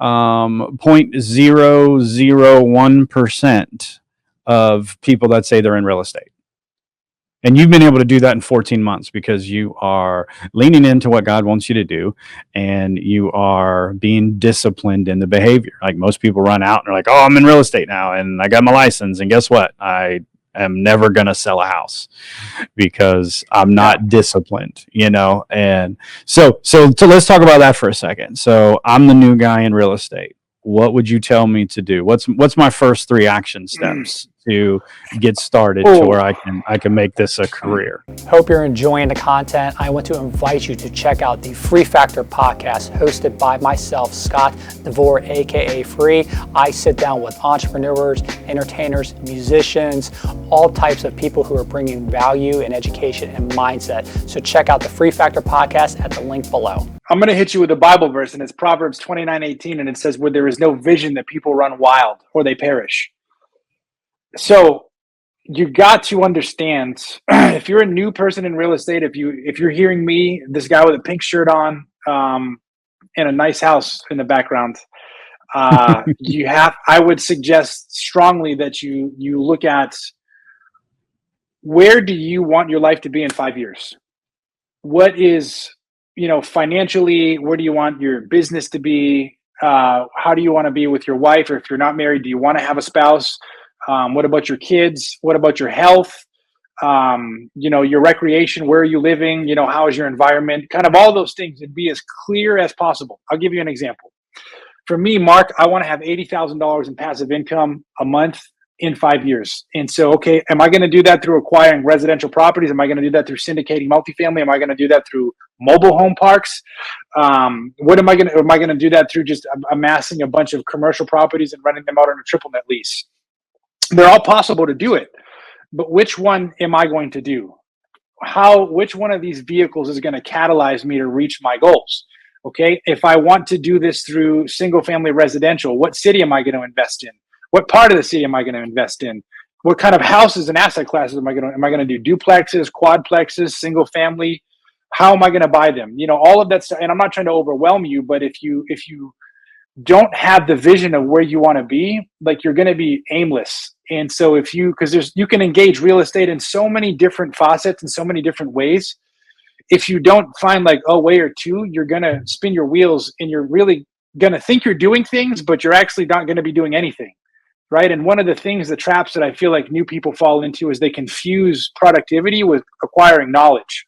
0.001% of people that say they're in real estate. And you've been able to do that in 14 months because you are leaning into what God wants you to do, and you are being disciplined in the behavior. Like most people run out and they're like, oh, I'm in real estate now and I got my license. And guess what? I am never going to sell a house because I'm not disciplined, And so let's talk about that for a second. So I'm the new guy in real estate. What would you tell me to do? What's my first 3 action steps to get started to where I can make this a career? Hope you're enjoying the content. I want to invite you to check out the Free Factor podcast hosted by myself, Scott DeVore, aka Free. I sit down with entrepreneurs, entertainers, musicians, all types of people who are bringing value and education and mindset. So check out the Free Factor podcast at the link below. I'm going to hit you with a Bible verse, and it's Proverbs 29:18, and it says, where there is no vision, that people run wild or they perish. So you've got to understand, if you're a new person in real estate, if you're hearing me, this guy with a pink shirt on, and a nice house in the background, I would suggest strongly that you look at, where do you want your life to be in 5 years? What is, financially, where do you want your business to be? How do you want to be with your wife? Or if you're not married, do you want to have a spouse? What about your kids? What about your health? Your recreation, where are you living? How is your environment? Kind of all those things, and be as clear as possible. I'll give you an example. For me, Mark, I want to have $80,000 in passive income a month in 5 years. And so, okay, am I going to do that through acquiring residential properties? Am I going to do that through syndicating multifamily? Am I going to do that through mobile home parks? Am I going to do that through just amassing a bunch of commercial properties and renting them out on a triple net lease? They're all possible to do it, but which one am I going to do? Which one of these vehicles is going to catalyze me to reach my goals? Okay, if I want to do this through single family residential, what city am I going to invest in? What part of the city am I going to invest in? What kind of houses and asset classes am I going to do? Duplexes, quadplexes, single family? How am I going to buy them? All of that stuff. And I'm not trying to overwhelm you, but if you don't have the vision of where you want to be, like, you're going to be aimless. And so you can engage real estate in so many different facets and so many different ways. If you don't find like a way or two, you're going to spin your wheels, and you're really going to think you're doing things, but you're actually not going to be doing anything. Right. And one of the traps that I feel like new people fall into is they confuse productivity with acquiring knowledge.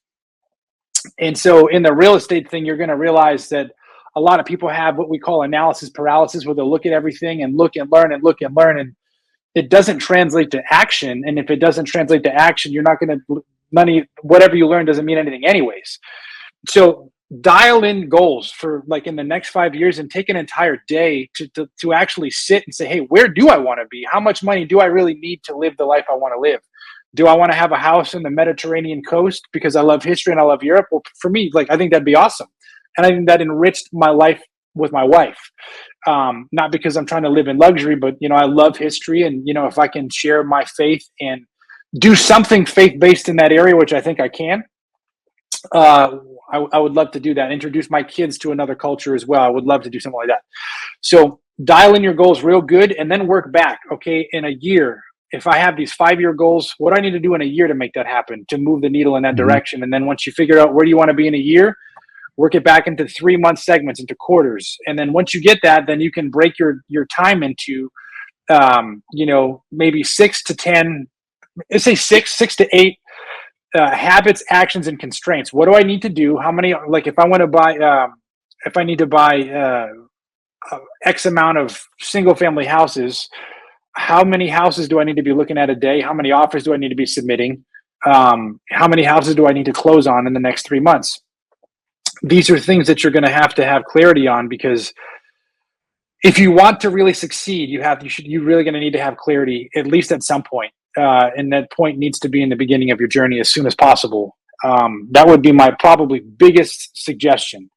And so in the real estate thing, you're going to realize that a lot of people have what we call analysis paralysis, where they'll look at everything and look and learn and look and learn, and it doesn't translate to action. And if it doesn't translate to action, you're not going to, whatever you learn doesn't mean anything anyways. So dial in goals for like in the next 5 years, and take an entire day to actually sit and say, hey, where do I want to be? How much money do I really need to live the life I want to live? Do I want to have a house in the Mediterranean coast because I love history and I love Europe? Well, for me, like, I think that'd be awesome. And I think that enriched my life with my wife. Not because I'm trying to live in luxury, but, I love history. And, if I can share my faith and do something faith-based in that area, which I think I can, I would love to do that. Introduce my kids to another culture as well. I would love to do something like that. So dial in your goals real good, and then work back. Okay, in a year, if I have these 5-year goals, what do I need to do in a year to make that happen, to move the needle in that direction? And then once you figure out where do you want to be in a year, work it back into 3-month segments, into quarters. And then once you get that, then you can break your time into, maybe 6 to 10, let's say 6 to 8 habits, actions, and constraints. What do I need to do? How many, like if I want to buy, if I need to buy X amount of single family houses, how many houses do I need to be looking at a day? How many offers do I need to be submitting? How many houses do I need to close on in the next 3 months? These are things that you're going to have clarity on, because if you want to really succeed, you're really going to need to have clarity at least at some point. And that point needs to be in the beginning of your journey as soon as possible. That would be my probably biggest suggestion.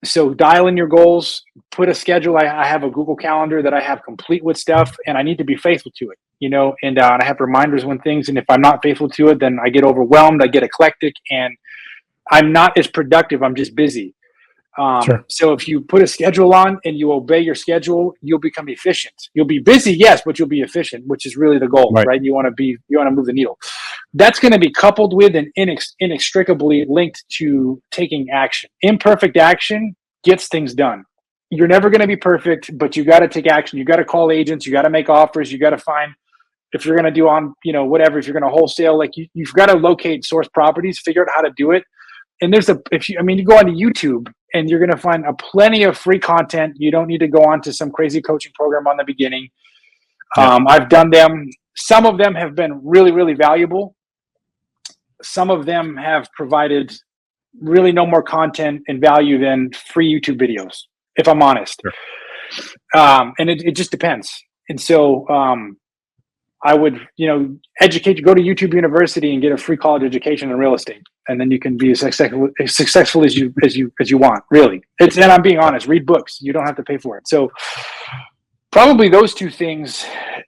So dial in your goals, put a schedule. I have a Google Calendar that I have complete with stuff, and I need to be faithful to it, and I have reminders when things, and if I'm not faithful to it, then I get overwhelmed, I get eclectic, and I'm not as productive. I'm just busy. Sure. So if you put a schedule on and you obey your schedule, you'll become efficient. You'll be busy, yes, but you'll be efficient, which is really the goal, right? You want to move the needle. That's going to be coupled with and inextricably linked to taking action. Imperfect action gets things done. You're never going to be perfect, but you got to take action. You got to call agents. You got to make offers. You got to find, if you're going to do whatever, if you're going to wholesale, like you've got to locate source properties, figure out how to do it. And you go onto YouTube and you're going to find plenty of free content. You don't need to go on to some crazy coaching program on the beginning. Yeah. I've done them. Some of them have been really, really valuable. Some of them have provided really no more content and value than free YouTube videos, if I'm honest. Sure. And it just depends. And so I would, go to YouTube University and get a free college education in real estate. And then you can be as successful as you want, really. And I'm being honest, read books. You don't have to pay for it. So probably those two things.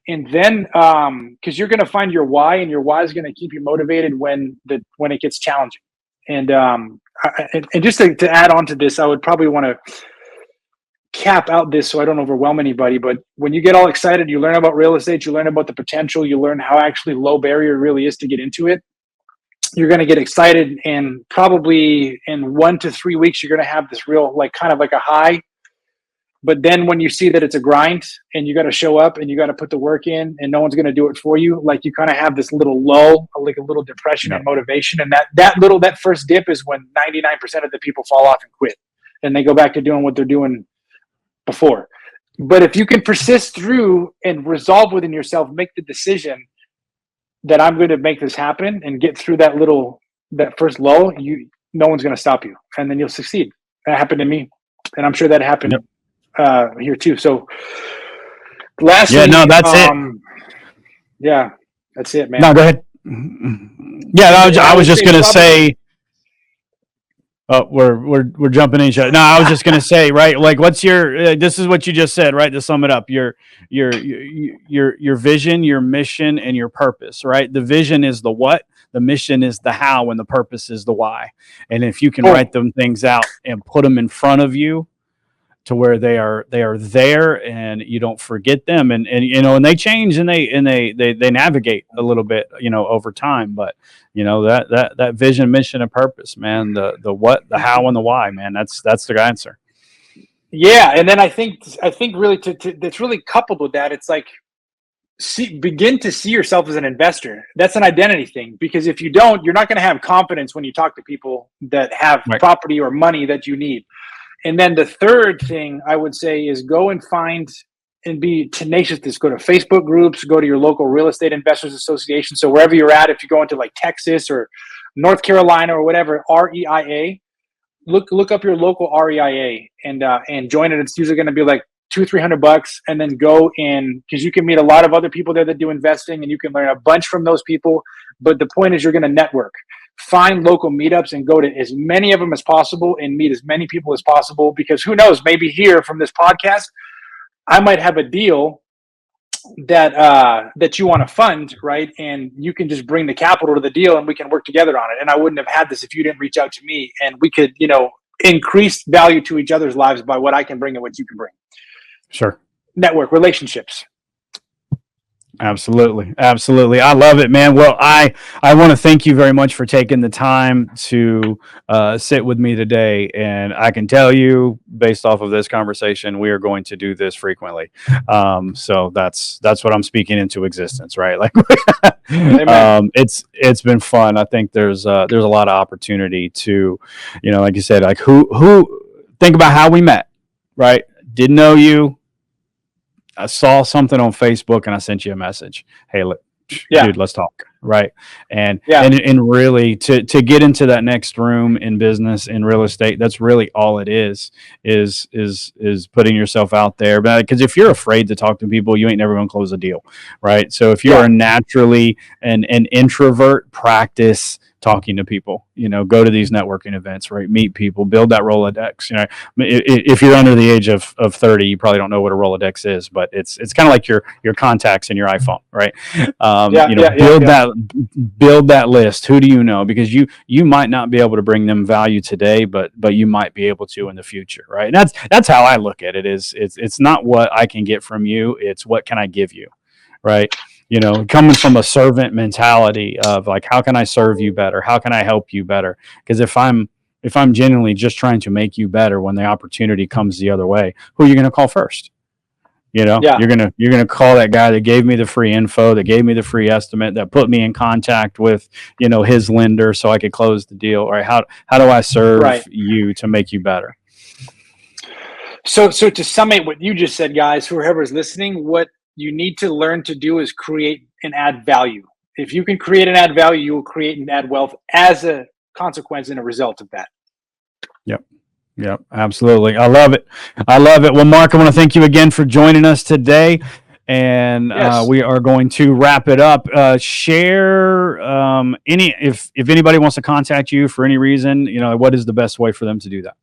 And then, because you're going to find your why, and your why is going to keep you motivated when it gets challenging. And just to add on to this, I would probably want to cap out this so I don't overwhelm anybody. But when you get all excited, you learn about real estate, you learn about the potential, you learn how actually low barrier really is to get into it. You're going to get excited, and probably in 1 to 3 weeks, you're going to have this real, kind of like a high. But then when you see that it's a grind and you got to show up and you got to put the work in and no one's going to do it for you, like you kind of have this little lull, like a little depression and motivation. And that first dip is when 99% of the people fall off and quit, and they go back to doing what they're doing before. But if you can persist through and resolve within yourself, make the decision that I'm going to make this happen and get through that first lull, no one's going to stop you, and then you'll succeed. That happened to me, and I'm sure that happened here too. So lastly, that's it. Yeah, that's it, man. No, go ahead. Yeah, I was just going to say, we're jumping in each other. No, I was just going to say, right? Like, what's your? This is what you just said, right? To sum it up, your vision, your mission, and your purpose, right? The vision is the what, the mission is the how, and the purpose is the why. And if you can write them things out and put them in front of you, to where they are there, and you don't forget them, and and they change, and they navigate a little bit, over time. But that vision, mission, and purpose, man, the what, the how, and the why, man, that's the answer. Yeah. And then I think really that's really coupled with that. It's like, begin to see yourself as an investor. That's an identity thing, because if you don't, you're not going to have confidence when you talk to people that have property or money that you need. And then the third thing I would say is go and find and be tenacious. Just go to Facebook groups, go to your local real estate investors association. So wherever you're at, if you go into like Texas or North Carolina or whatever, REIA, look up your local REIA and join it. It's usually going to be like $200-300, and then go in, because you can meet a lot of other people there that do investing, and you can learn a bunch from those people. But the point is, you're going to network. Find local meetups and go to as many of them as possible and meet as many people as possible, because who knows, maybe here from this podcast, I might have a deal that you want to fund, right? And you can just bring the capital to the deal and we can work together on it. And I wouldn't have had this if you didn't reach out to me, and we could, increase value to each other's lives by what I can bring and what you can bring. Sure. Network, relationships. Absolutely. Absolutely. I love it, man. Well, I want to thank you very much for taking the time to sit with me today. And I can tell you, based off of this conversation, we are going to do this frequently. So that's what I'm speaking into existence, right? Like, it's been fun. I think there's a lot of opportunity to, like you said, like who think about how we met, right? Didn't know you. I saw something on Facebook and I sent you a message. Hey, dude, let's talk. Right. And really to get into that next room in business, in real estate, that's really all it is putting yourself out there. But because if you're afraid to talk to people, you ain't never going to close a deal. Right. So if you're naturally an introvert, practice talking to people, go to these networking events, right? Meet people, build that Rolodex. If you're under the age of 30, you probably don't know what a Rolodex is, but it's kind of like your contacts in your iPhone, right? Build that list. Who do you know? Because you might not be able to bring them value today, but you might be able to in the future, right? And that's how I look at it. It's not what I can get from you, it's what can I give you, right? Coming from a servant mentality of like, how can I serve you better? How can I help you better? Because if I'm genuinely just trying to make you better, when the opportunity comes the other way, who are you going to call first? You're gonna call that guy that gave me the free info, that gave me the free estimate, that put me in contact with his lender so I could close the deal. Right? How do I serve you to make you better? So to summate what you just said, guys, whoever's listening, what you need to learn to do is create and add value. If you can create and add value, you will create and add wealth as a consequence and a result of that. Yep, absolutely. I love it. Well, Mark, I want to thank you again for joining us today. And we are going to wrap it up. Share if anybody wants to contact you for any reason, what is the best way for them to do that?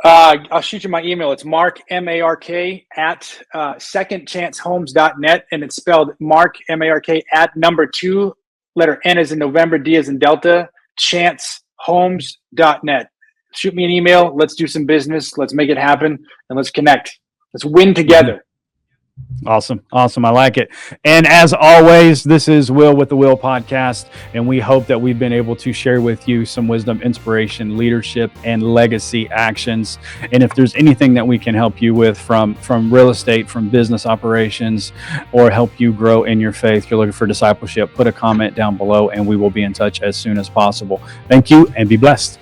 I'll shoot you my email. It's Mark, MARK, at secondchancehomes.net. And it's spelled Mark, MARK, at number 2, letter N as in November, D as in Delta, chancehomes.net. Shoot me an email. Let's do some business. Let's make it happen. And let's connect. Let's win together. Awesome. I like it. And as always, this is Will with the Will Podcast, and we hope that we've been able to share with you some wisdom, inspiration, leadership, and legacy actions. And if there's anything that we can help you with from real estate, from business operations, or help you grow in your faith, you're looking for discipleship, put a comment down below, and we will be in touch as soon as possible. Thank you, and be blessed.